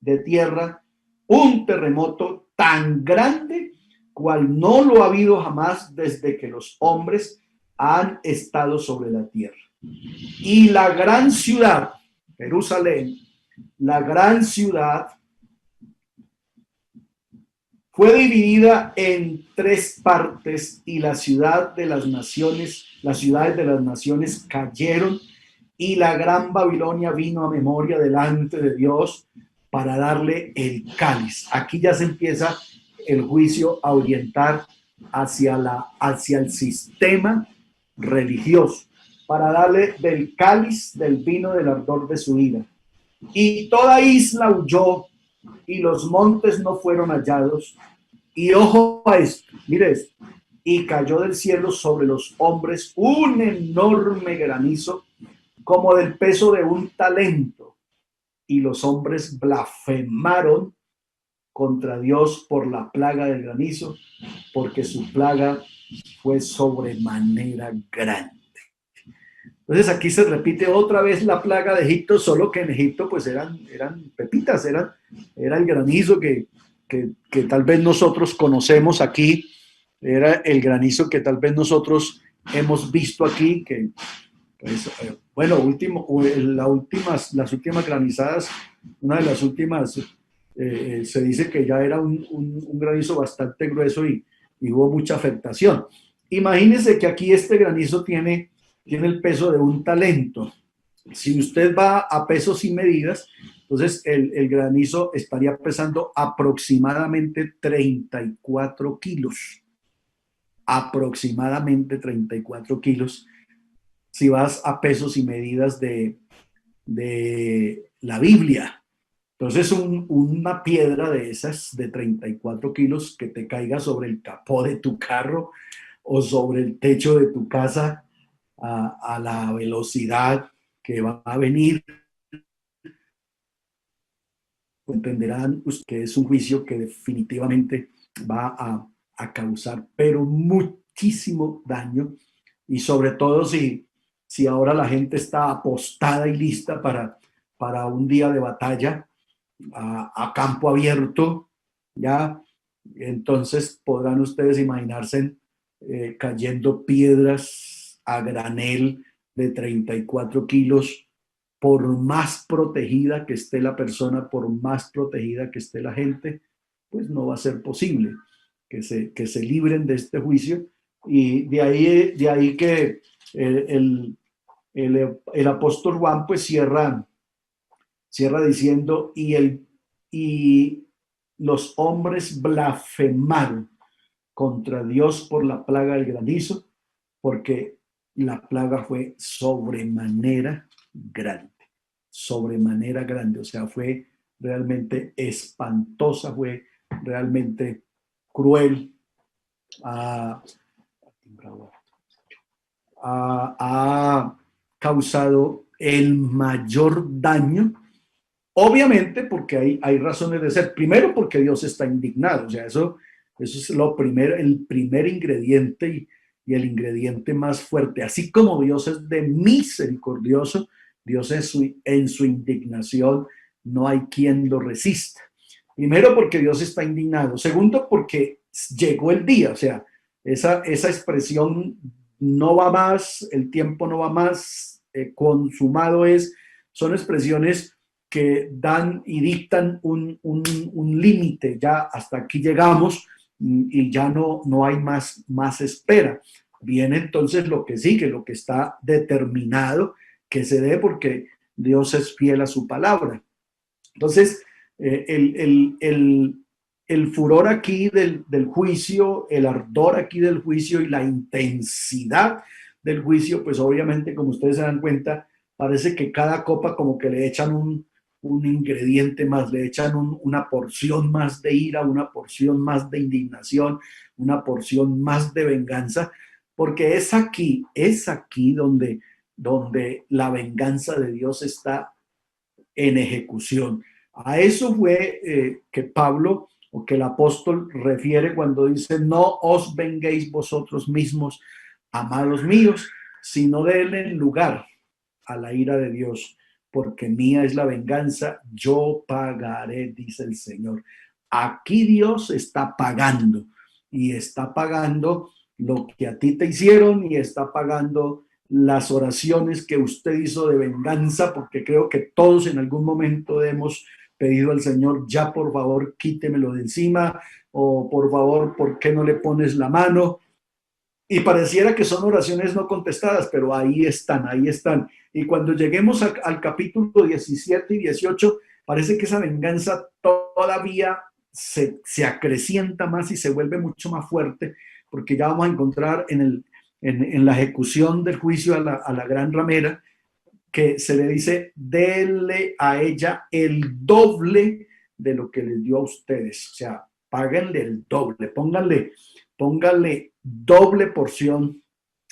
Speaker 1: de tierra, un terremoto tan grande cual no lo ha habido jamás desde que los hombres han estado sobre la tierra. Y la gran ciudad, Jerusalén, la gran ciudad, fue dividida en 3 partes, y las ciudades de las naciones cayeron, y la gran Babilonia vino a memoria delante de Dios para darle el cáliz. Aquí ya se empieza el juicio a orientar hacia el sistema religioso, para darle del cáliz del vino del ardor de su ira. Y toda isla huyó, y los montes no fueron hallados. Y ojo a esto, mire esto, y cayó del cielo sobre los hombres un enorme granizo, como del peso de un talento, y los hombres blasfemaron contra Dios por la plaga del granizo, porque su plaga fue sobremanera grande. Entonces aquí se repite otra vez la plaga de Egipto, solo que en Egipto pues eran pepitas, era el granizo que tal vez nosotros conocemos aquí, era el granizo que tal vez nosotros hemos visto aquí, que pues, bueno, las últimas granizadas, una de las últimas, se dice que ya era un granizo bastante grueso y hubo mucha afectación. Imagínense que aquí este granizo tiene el peso de un talento. Si usted va a pesos y medidas, entonces el granizo estaría pesando aproximadamente 34 kilos. Aproximadamente 34 kilos. Si vas a pesos y medidas de la Biblia. Entonces una piedra de esas de 34 kilos que te caiga sobre el capó de tu carro o sobre el techo de tu casa a la velocidad que va a venir, entenderán que es un juicio que definitivamente va a causar pero muchísimo daño, y sobre todo si ahora la gente está apostada y lista para un día de batalla a campo abierto, ya Entonces podrán ustedes imaginarse cayendo piedras a granel de 34 kilos, por más protegida que esté la persona, por más protegida que esté la gente, pues no va a ser posible que se libren de este juicio. Y de ahí que el apóstol Juan pues cierra diciendo, y los hombres blasfemaron contra Dios por la plaga del granizo, porque la plaga fue sobremanera grande, o sea, fue realmente espantosa, fue realmente cruel, ha causado el mayor daño, obviamente porque hay razones de ser. Primero, porque Dios está indignado, o sea, eso es lo primero, el primer ingrediente y el ingrediente más fuerte. Así como Dios es de misericordioso, Dios en su indignación no hay quien lo resista. Primero, porque Dios está indignado. Segundo, porque llegó el día, o sea, esa expresión no va más, el tiempo no va más, consumado es, son expresiones que dan y dictan un límite, ya hasta aquí llegamos y ya no hay más espera. Viene entonces lo que sigue, lo que está determinado que se dé, porque Dios es fiel a su palabra. Entonces, el furor aquí del juicio, el ardor aquí del juicio y la intensidad del juicio, pues obviamente, como ustedes se dan cuenta, parece que cada copa como que le echan un ingrediente más, le echan una porción más de ira, una porción más de indignación, una porción más de venganza, porque es aquí donde la venganza de Dios está en ejecución. A eso fue que Pablo, o que el apóstol refiere cuando dice: no os venguéis vosotros mismos, amados míos, sino denle lugar a la ira de Dios, porque mía es la venganza, yo pagaré, dice el Señor. Aquí Dios está pagando, y está pagando lo que a ti te hicieron, y está pagando las oraciones que usted hizo de venganza, porque creo que todos en algún momento hemos pedido al Señor: ya por favor quítemelo de encima, o por favor, ¿por qué no le pones la mano? Y pareciera que son oraciones no contestadas, pero ahí están. Y cuando lleguemos al capítulo 17 y 18, parece que esa venganza todavía se acrecienta más y se vuelve mucho más fuerte, porque ya vamos a encontrar en la ejecución del juicio a la gran ramera, que se le dice: denle a ella el doble de lo que les dio a ustedes. O sea, páganle el doble, pónganle doble porción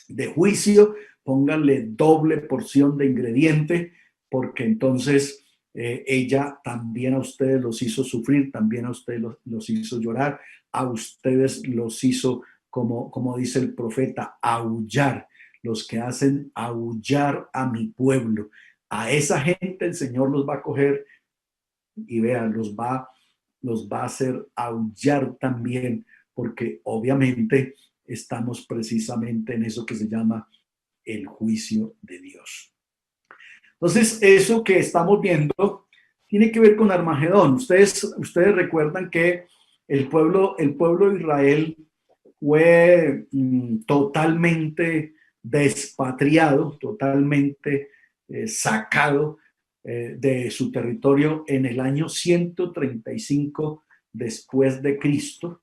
Speaker 1: de juicio, pónganle doble porción de ingrediente, porque entonces ella también a ustedes los hizo sufrir, también a ustedes los hizo llorar, a ustedes los hizo, como dice el profeta, aullar. Los que hacen aullar a mi pueblo, a esa gente el Señor los va a coger y vean, los va a hacer aullar también, porque obviamente estamos precisamente en eso que se llama el juicio de Dios. Entonces, eso que estamos viendo tiene que ver con Armagedón. Ustedes recuerdan que el pueblo de Israel fue totalmente despatriado, totalmente sacado de su territorio en el año 135 después de Cristo.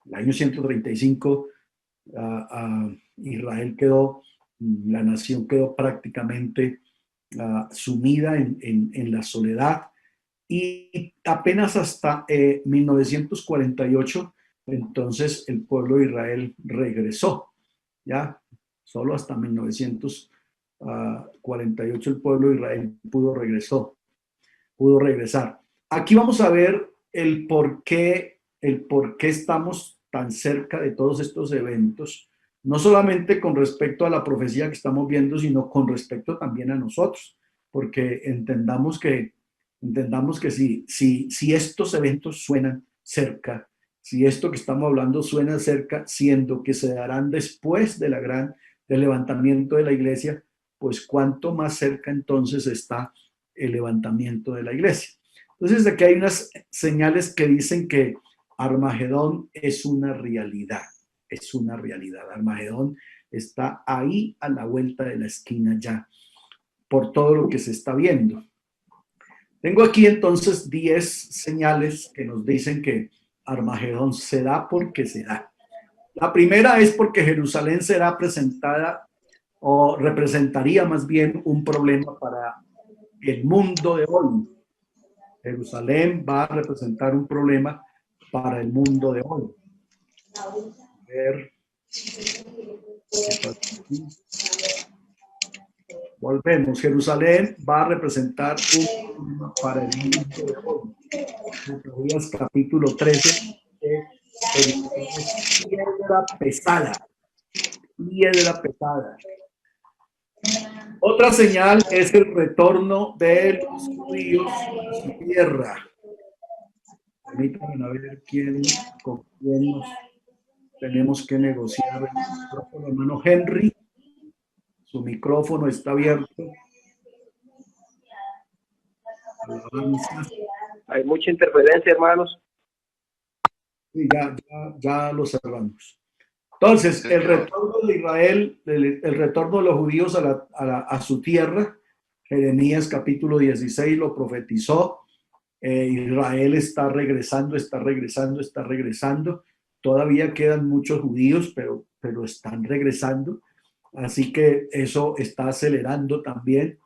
Speaker 1: El año 135 Israel la nación quedó prácticamente sumida en la soledad, y apenas hasta 1948 entonces el pueblo de Israel regresó. Ya solo hasta 1948 el pueblo de Israel pudo regresar. Aquí vamos a ver el por qué estamos tan cerca de todos estos eventos, no solamente con respecto a la profecía que estamos viendo, sino con respecto también a nosotros, porque entendamos que si estos eventos suenan cerca, si esto que estamos hablando suena cerca, siendo que se darán después del levantamiento de la iglesia, pues cuánto más cerca entonces está el levantamiento de la iglesia. Entonces aquí hay unas señales que dicen que Armagedón es una realidad, es una realidad. Armagedón está ahí a la vuelta de la esquina ya, por todo lo que se está viendo. Tengo aquí entonces 10 señales que nos dicen que Armagedón se da porque se da. La primera es porque Jerusalén será presentada, o representaría más bien un problema para el mundo de hoy. Jerusalén va a representar un problema para el mundo de hoy. A ver. Volvemos. Jerusalén va a representar un problema para el mundo de hoy. Zacarías capítulo 13. Piedra pesada. Piedra pesada. Otra señal es el retorno de los judíos a su tierra. Permítanme a ver con quién nos tenemos que negociar. El hermano Henry, su micrófono está abierto.
Speaker 7: Hay mucha interferencia, hermanos.
Speaker 1: Sí, ya lo cerramos. Entonces, el retorno de Israel, el retorno de los judíos a su tierra, Jeremías capítulo 16 lo profetizó. Israel está regresando. Todavía quedan muchos judíos, pero están regresando. Así que eso está acelerando también.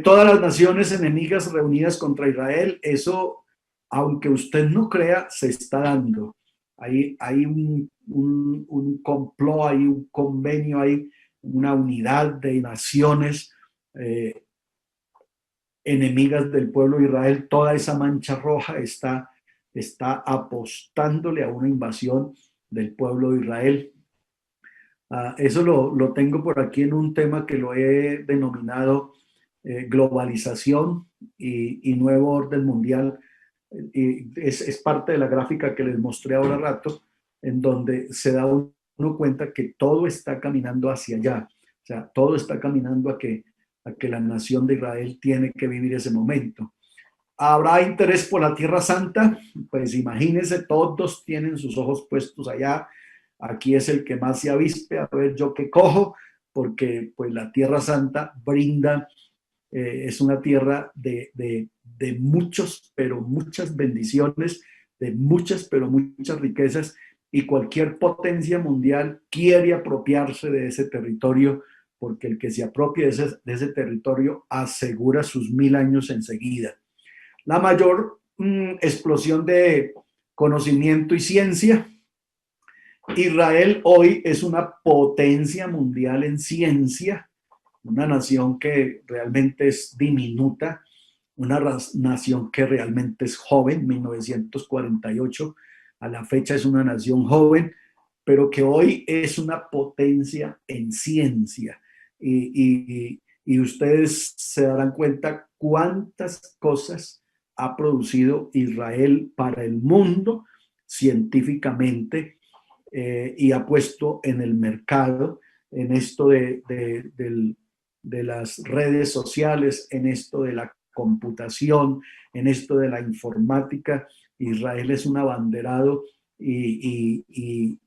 Speaker 1: Todas las naciones enemigas reunidas contra Israel, eso, aunque usted no crea, se está dando. Hay un complot, hay un convenio, hay una unidad de naciones enemigas del pueblo de Israel. Toda esa mancha roja está apostándole a una invasión del pueblo de Israel. Eso lo tengo por aquí en un tema que lo he denominado globalización y nuevo orden mundial. Y es parte de la gráfica que les mostré ahora rato, en donde se da uno cuenta que todo está caminando hacia allá. O sea, todo está caminando a que la nación de Israel tiene que vivir ese momento. ¿Habrá interés por la Tierra Santa? Pues imagínense, todos tienen sus ojos puestos allá. Aquí es el que más se avispe, a ver yo qué cojo, porque pues la Tierra Santa brinda, es una tierra de muchas bendiciones, de muchas riquezas, y cualquier potencia mundial quiere apropiarse de ese territorio, porque el que se apropie de ese territorio asegura sus 1000 años enseguida. La mayor explosión de conocimiento y ciencia. Israel hoy es una potencia mundial en ciencia, una nación que realmente es diminuta, una nación que realmente es joven. 1948 a la fecha es una nación joven, pero que hoy es una potencia en ciencia. Y ustedes se darán cuenta cuántas cosas ha producido Israel para el mundo científicamente, y ha puesto en el mercado, en esto de las redes sociales, en esto de la computación, en esto de la informática. Israel es un abanderado y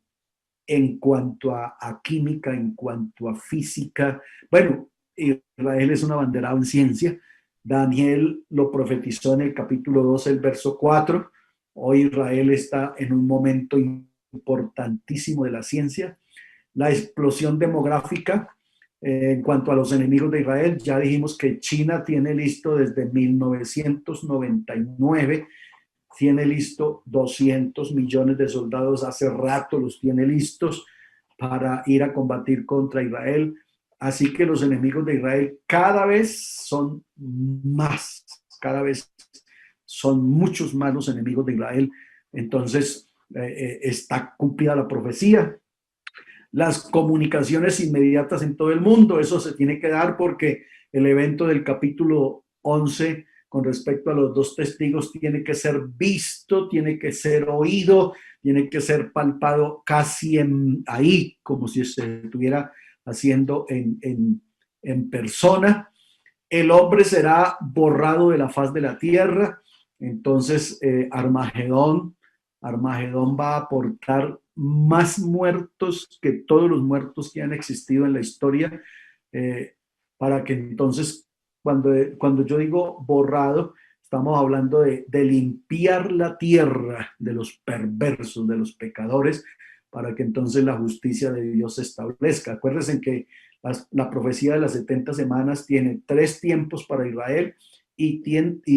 Speaker 1: en cuanto a química, en cuanto a física, bueno, Israel es un abanderado en ciencia. Daniel lo profetizó en el capítulo 12, el verso 4. Hoy Israel está en un momento importantísimo de la ciencia. La explosión demográfica, en cuanto a los enemigos de Israel, ya dijimos que China tiene listo desde 1999, tiene listo 200 millones de soldados, hace rato los tiene listos para ir a combatir contra Israel. Así que los enemigos de Israel cada vez son más, cada vez son muchos más los enemigos de Israel. Entonces, está cumplida la profecía. Las comunicaciones inmediatas en todo el mundo, eso se tiene que dar porque el evento del capítulo 11 con respecto a los dos testigos tiene que ser visto, tiene que ser oído, tiene que ser palpado casi ahí, como si se estuviera haciendo en persona. El hombre será borrado de la faz de la tierra. Entonces Armagedón va a aportar más muertos que todos los muertos que han existido en la historia, para que entonces cuando yo digo borrado, estamos hablando de limpiar la tierra de los perversos, de los pecadores, para que entonces la justicia de Dios se establezca. Acuérdense que la profecía de las 70 semanas tiene 3 tiempos para Israel y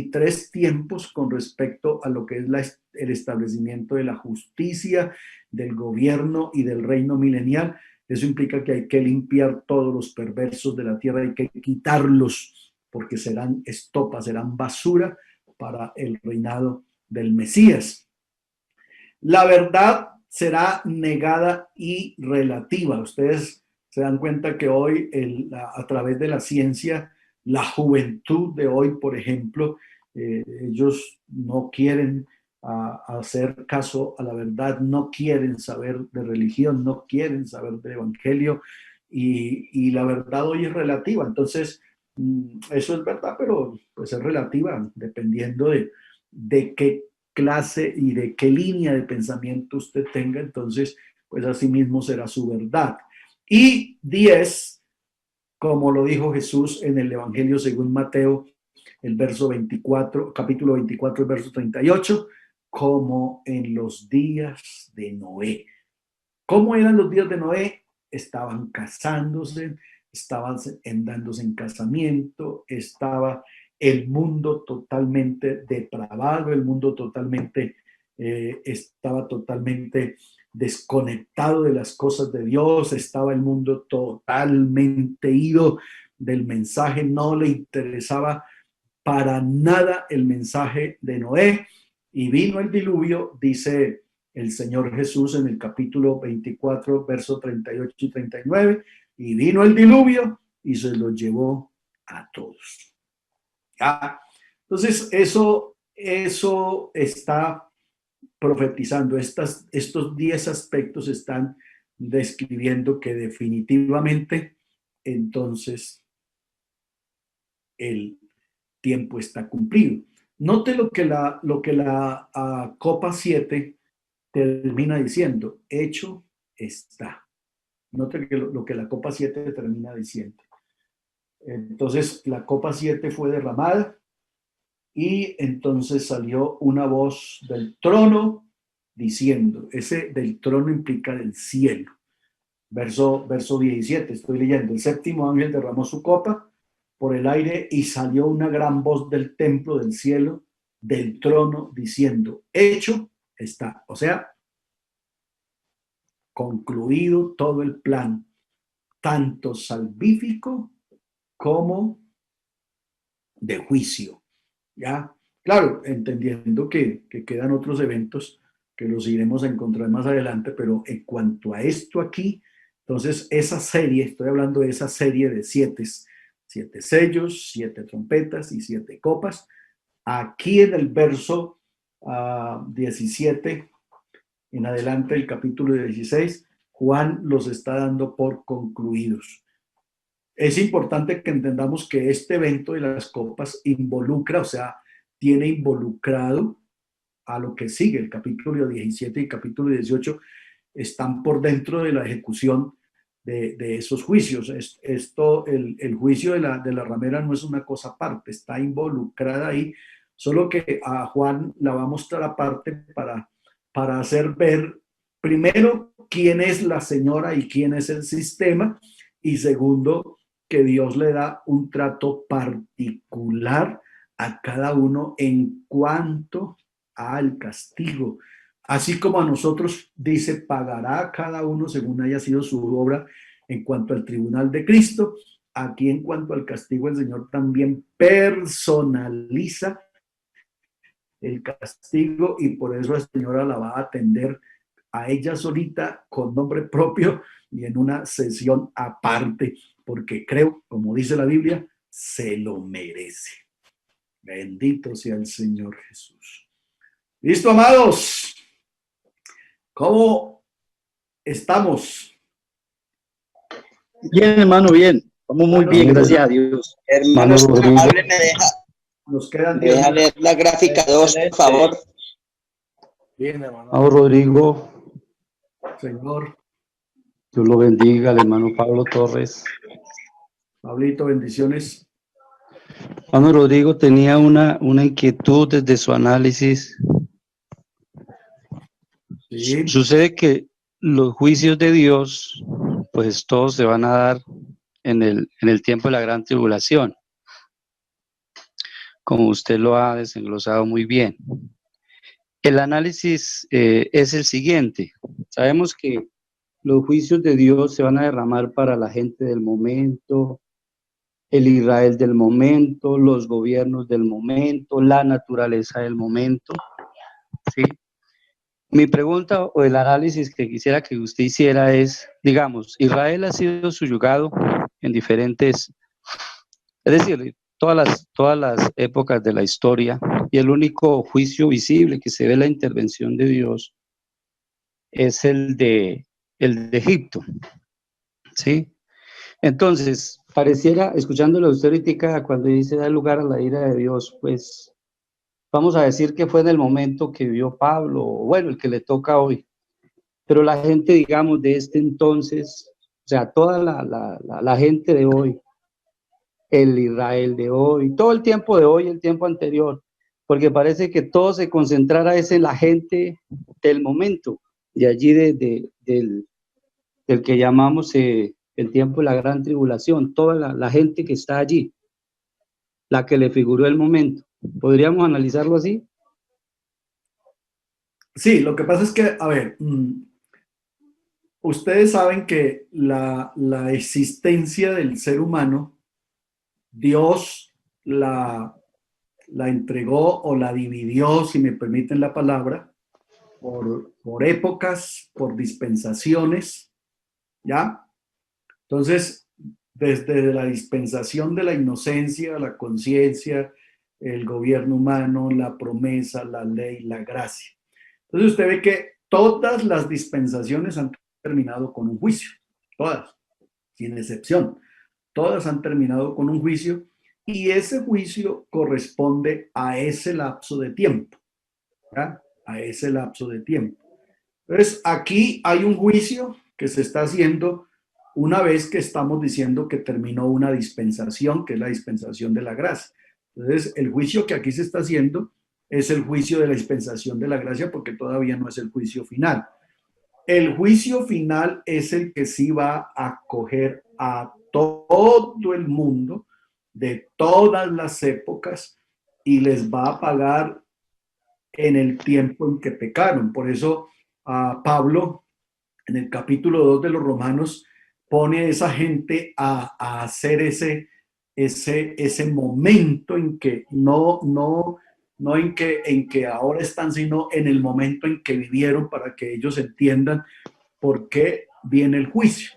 Speaker 1: 3 tiempos con respecto a lo que es el establecimiento de la justicia, del gobierno y del reino milenial. Eso implica que hay que limpiar todos los perversos de la tierra, hay que quitarlos, porque serán estopa, serán basura para el reinado del Mesías. La verdad será negada y relativa. Ustedes se dan cuenta que hoy, a través de la ciencia, la juventud de hoy, por ejemplo, ellos no quieren hacer caso a la verdad, no quieren saber de religión, no quieren saber del evangelio, y la verdad hoy es relativa. Entonces, eso es verdad, pero pues es relativa dependiendo de qué clase y de qué línea de pensamiento usted tenga. Entonces, pues así mismo será su verdad. Y 10, como lo dijo Jesús en el Evangelio según Mateo, el verso 24, capítulo 24, el verso 38, como en los días de Noé. ¿Cómo eran los días de Noé? Estaban casándose, estaban dándose en casamiento, estaba el mundo totalmente depravado, el mundo totalmente estaba totalmente desconectado de las cosas de Dios, estaba el mundo totalmente ido del mensaje, no le interesaba para nada el mensaje de Noé, y vino el diluvio, dice el Señor Jesús en el capítulo 24, versos 38 y 39, y vino el diluvio y se los llevó a todos. ¿Ya? Entonces, eso está profetizando, estos 10 aspectos están describiendo que definitivamente entonces el tiempo está cumplido. Note lo que la copa 7 termina diciendo: hecho está. Note lo que la copa 7 termina diciendo. Entonces la copa 7 fue derramada y entonces salió una voz del trono diciendo, ese del trono implica del cielo. Verso 17, estoy leyendo: el séptimo ángel derramó su copa por el aire y salió una gran voz del templo del cielo, del trono, diciendo: hecho está. O sea, concluido todo el plan, tanto salvífico como de juicio. ¿Ya? Claro, entendiendo que quedan otros eventos que los iremos a encontrar más adelante, pero en cuanto a esto aquí, entonces esa serie, estoy hablando de esa serie de 7 sellos, 7 trompetas y 7 copas. Aquí en el verso 17 en adelante, el capítulo 16, Juan los está dando por concluidos. Es importante que entendamos que este evento de las copas involucra, o sea, tiene involucrado a lo que sigue. El capítulo 17 y el capítulo 18 están por dentro de la ejecución de esos juicios. El juicio de la ramera no es una cosa aparte, está involucrada ahí, solo que a Juan la va a mostrar aparte para hacer ver, primero, quién es la señora y quién es el sistema, y segundo, que Dios le da un trato particular a cada uno en cuanto al castigo. Así como a nosotros dice, pagará cada uno según haya sido su obra en cuanto al tribunal de Cristo, aquí en cuanto al castigo el Señor también personaliza el castigo, y por eso la señora la va a atender a ella solita con nombre propio y en una sesión aparte, porque creo, como dice la Biblia, se lo merece. Bendito sea el Señor Jesús. Listo, amados. ¿Cómo estamos?
Speaker 3: Bien, hermano, bien. Estamos muy bien, gracias a Dios.
Speaker 7: Hermano,
Speaker 3: Hermano Rodrigo.
Speaker 7: amable,
Speaker 1: Nos quedan
Speaker 7: me deja
Speaker 1: 10
Speaker 7: leer la gráfica 2, por favor.
Speaker 4: Bien, hermano.
Speaker 14: Hermano Rodrigo,
Speaker 1: Señor.
Speaker 14: Dios lo bendiga, al hermano Pablo Torres.
Speaker 1: Pablito, bendiciones.
Speaker 14: Hermano Rodrigo tenía una inquietud desde su análisis.
Speaker 1: Sí.
Speaker 14: Sucede que los juicios de Dios, pues todos se van a dar en el tiempo de la gran tribulación, como usted lo ha desenglosado muy bien. El análisis es el siguiente. Sabemos que los juicios de Dios se van a derramar para la gente del momento, el Israel del momento, los gobiernos del momento, la naturaleza del momento, ¿sí? Mi pregunta o el análisis que quisiera que usted hiciera es, digamos, Israel ha sido subyugado en diferentes, es decir, todas las épocas de la historia, y el único juicio visible que se ve la intervención de Dios es el de Egipto, ¿sí? Entonces, pareciera, escuchándolo a usted ahorita, cuando dice da lugar a la ira de Dios, pues vamos a decir que fue en el momento que vivió Pablo, o bueno, el que le toca hoy. Pero la gente, digamos, de este entonces, o sea, toda la gente de hoy, el Israel de hoy, todo el tiempo de hoy, el tiempo anterior, porque parece que todo se concentrara es en la gente del momento, de allí del que llamamos el tiempo de la gran tribulación, toda la gente que está allí, la que le figuró el momento. ¿Podríamos analizarlo así?
Speaker 1: Sí, lo que pasa es que, a ver, ustedes saben que la existencia del ser humano, Dios la entregó o la dividió, si me permiten la palabra, por épocas, por dispensaciones, ¿ya? Entonces, desde la dispensación de la inocencia, la conciencia, el gobierno humano, la promesa, la ley, la gracia. Entonces usted ve que todas las dispensaciones han terminado con un juicio, todas, sin excepción. Todas han terminado con un juicio y ese juicio corresponde a ese lapso de tiempo, ¿ya? A ese lapso de tiempo. Entonces, aquí hay un juicio que se está haciendo una vez que estamos diciendo que terminó una dispensación, que es la dispensación de la gracia. Entonces, el juicio que aquí se está haciendo es el juicio de la dispensación de la gracia porque todavía no es el juicio final. El juicio final es el que sí va a coger a todo el mundo de todas las épocas y les va a pagar en el tiempo en que pecaron. Por eso Pablo, en el capítulo 2 de los Romanos, pone a esa gente a hacer ese momento en que no en que ahora están, sino en el momento en que vivieron para que ellos entiendan por qué viene el juicio.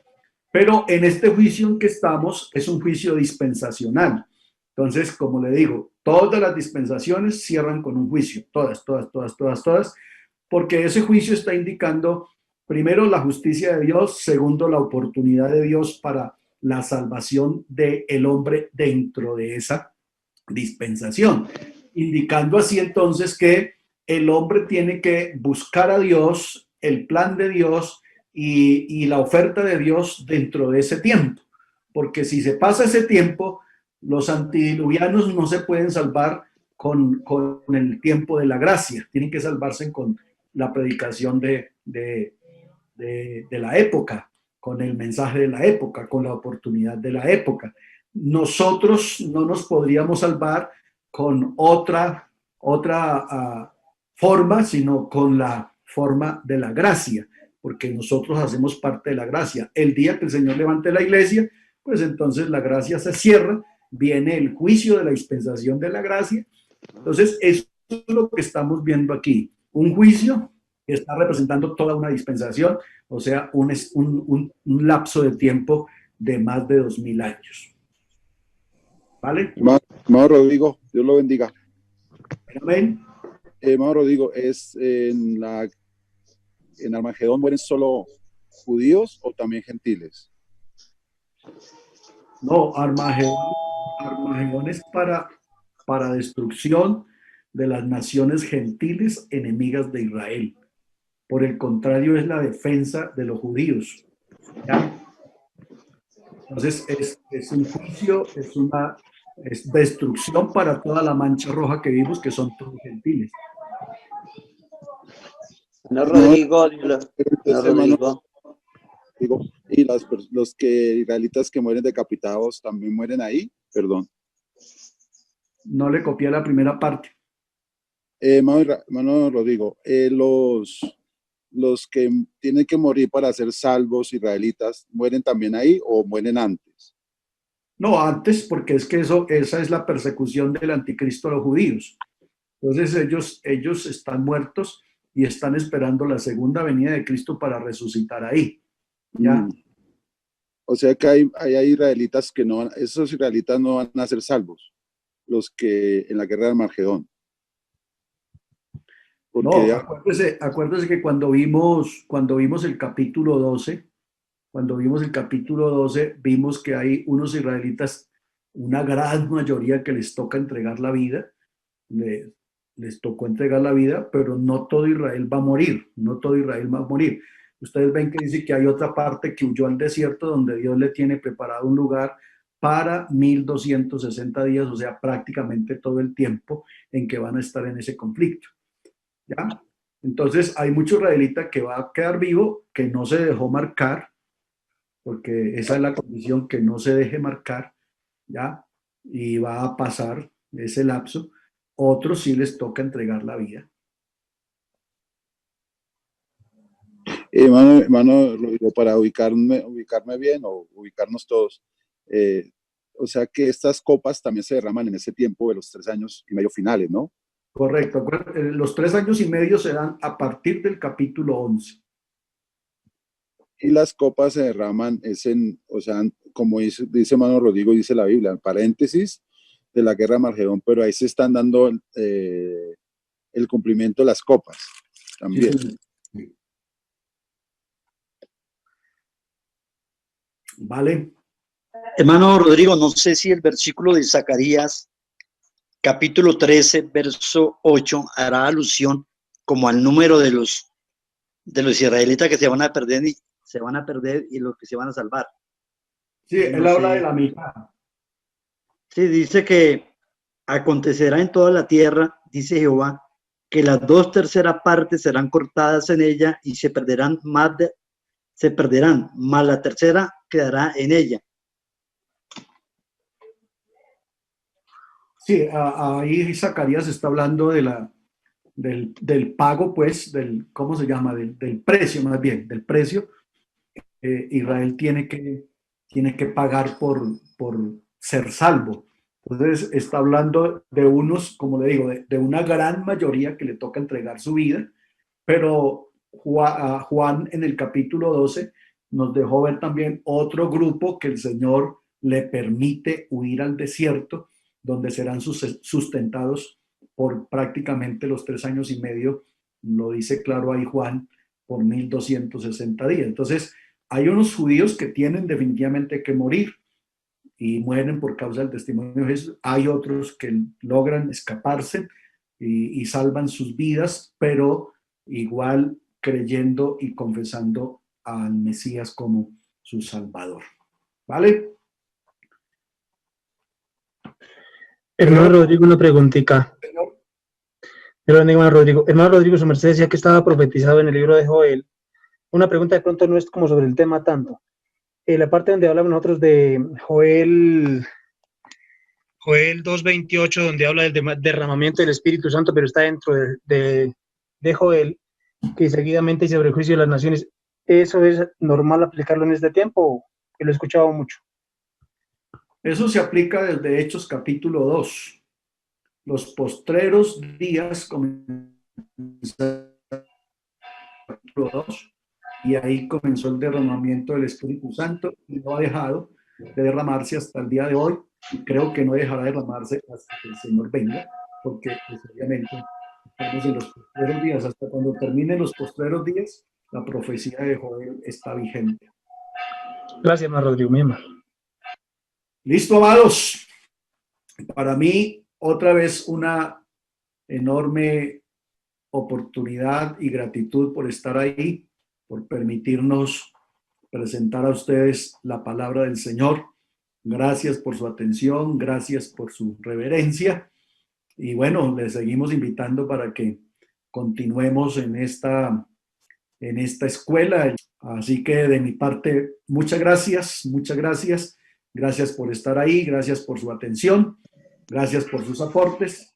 Speaker 1: Pero en este juicio en que estamos es un juicio dispensacional. Entonces, como le digo, todas las dispensaciones cierran con un juicio, todas, porque ese juicio está indicando, primero, la justicia de Dios, segundo, la oportunidad de Dios para la salvación del hombre dentro de esa dispensación, indicando así entonces que el hombre tiene que buscar a Dios, el plan de Dios y la oferta de Dios dentro de ese tiempo, porque si se pasa ese tiempo, los antidiluvianos no se pueden salvar con el tiempo de la gracia, tienen que salvarse con la predicación de la época, con el mensaje de la época, con la oportunidad de la época. Nosotros no nos podríamos salvar con otra forma, sino con la forma de la gracia, porque nosotros hacemos parte de la gracia. El día que el Señor levante la iglesia, pues entonces la gracia se cierra, viene el juicio de la dispensación de la gracia. Entonces, eso es lo que estamos viendo aquí, un juicio que está representando toda una dispensación, o sea, un lapso de tiempo de más de 2000 años. ¿Vale?
Speaker 15: Hermano Rodrigo, Dios lo bendiga.
Speaker 1: Amén.
Speaker 15: Hermano Rodrigo, en Armagedón mueren solo judíos o también gentiles?
Speaker 1: No, Armagedón es para destrucción de las naciones gentiles enemigas de Israel. Por el contrario, es la defensa de los judíos. ¿Ya? Entonces, es un juicio, es destrucción para toda la mancha roja que vimos, que son todos gentiles.
Speaker 3: No, Rodrigo, no, Rodrigo.
Speaker 15: ¿Y los israelitas que mueren decapitados también mueren ahí? Perdón.
Speaker 1: No le copié la primera parte.
Speaker 15: Hermano Rodrigo, los que tienen que morir para ser salvos israelitas, ¿mueren también ahí o mueren antes?
Speaker 1: No, antes, porque es que esa es la persecución del anticristo a los judíos. Entonces ellos están muertos y están esperando la segunda venida de Cristo para resucitar ahí. ¿Ya?
Speaker 15: O sea que hay israelitas que no van, esos israelitas no van a ser salvos, los que en la guerra de Armagedón.
Speaker 1: Porque no, acuérdese que cuando vimos el capítulo 12, vimos que hay unos israelitas, una gran mayoría que les toca entregar la vida, les tocó entregar la vida, pero no todo Israel va a morir, Ustedes ven que dice que hay otra parte que huyó al desierto donde Dios le tiene preparado un lugar para 1260 días, o sea, prácticamente todo el tiempo en que van a estar en ese conflicto. ¿Ya? Entonces hay mucho israelita que va a quedar vivo, que no se dejó marcar, porque esa es la condición, que no se deje marcar, ¿ya? Y va a pasar ese lapso. Otros sí les toca entregar la vida.
Speaker 15: Hermano Rodrigo, para ubicarme bien o ubicarnos todos, o sea que estas copas también se derraman en ese tiempo de los 3 años y medio finales, ¿no?
Speaker 1: Correcto. Los 3 años y medio se dan a partir del capítulo 11.
Speaker 15: Y las copas se derraman, o sea, como dice hermano Rodrigo, dice la Biblia, en paréntesis, de la guerra de Armagedón, pero ahí se están dando el cumplimiento de las copas también.
Speaker 1: Sí. Vale.
Speaker 3: Hermano Rodrigo, no sé si el versículo de Zacarías, capítulo 13, verso 8, hará alusión como al número de los israelitas que se van a perder y los que se van a salvar.
Speaker 1: Sí, él habla de la mitad.
Speaker 3: Sí, dice que acontecerá en toda la tierra, dice Jehová, que las 2/3 partes serán cortadas en ella y se perderán, más la tercera quedará en ella.
Speaker 1: Sí, ahí Zacarías está hablando del pago, pues, ¿cómo se llama? Del precio, más bien, del precio. Israel tiene que pagar por ser salvo. Entonces está hablando de unos, como le digo, de una gran mayoría que le toca entregar su vida, pero Juan en el capítulo 12 nos dejó ver también otro grupo que el Señor le permite huir al desierto, donde serán sustentados por prácticamente los 3 años y medio, lo dice claro ahí Juan, por 1260 días. Entonces, hay unos judíos que tienen definitivamente que morir y mueren por causa del testimonio de Jesús. Hay otros que logran escaparse y salvan sus vidas, pero igual creyendo y confesando al Mesías como su Salvador. ¿Vale?
Speaker 9: Hermano Rodrigo, una preguntita. Hermano Rodrigo, su merced decía que estaba profetizado en el libro de Joel. Una pregunta de pronto no es como sobre el tema tanto. La parte donde hablamos nosotros de Joel 2:28, donde habla del derramamiento del Espíritu Santo, pero está dentro de Joel, que seguidamente dice sobre el juicio de las naciones. ¿Eso es normal aplicarlo en este tiempo? Que lo he escuchado mucho.
Speaker 1: Eso se aplica desde Hechos capítulo 2. Los postreros días comenzaron capítulo 2, y ahí comenzó el derramamiento del Espíritu Santo y no ha dejado de derramarse hasta el día de hoy. y creo que no dejará de derramarse hasta que el Señor venga, porque pues, obviamente estamos en los postreros días. Hasta cuando terminen los postreros días, la profecía de Joel está vigente.
Speaker 13: Gracias, hermano Rodrigo. Misma.
Speaker 1: Listo, amados. Para mí, otra vez una enorme oportunidad y gratitud por estar ahí, por permitirnos presentar a ustedes la palabra del Señor. Gracias por su atención, gracias por su reverencia. Y bueno, les seguimos invitando para que continuemos en esta escuela. Así que de mi parte, muchas gracias, muchas gracias. Gracias por estar ahí, gracias por su atención, gracias por sus aportes.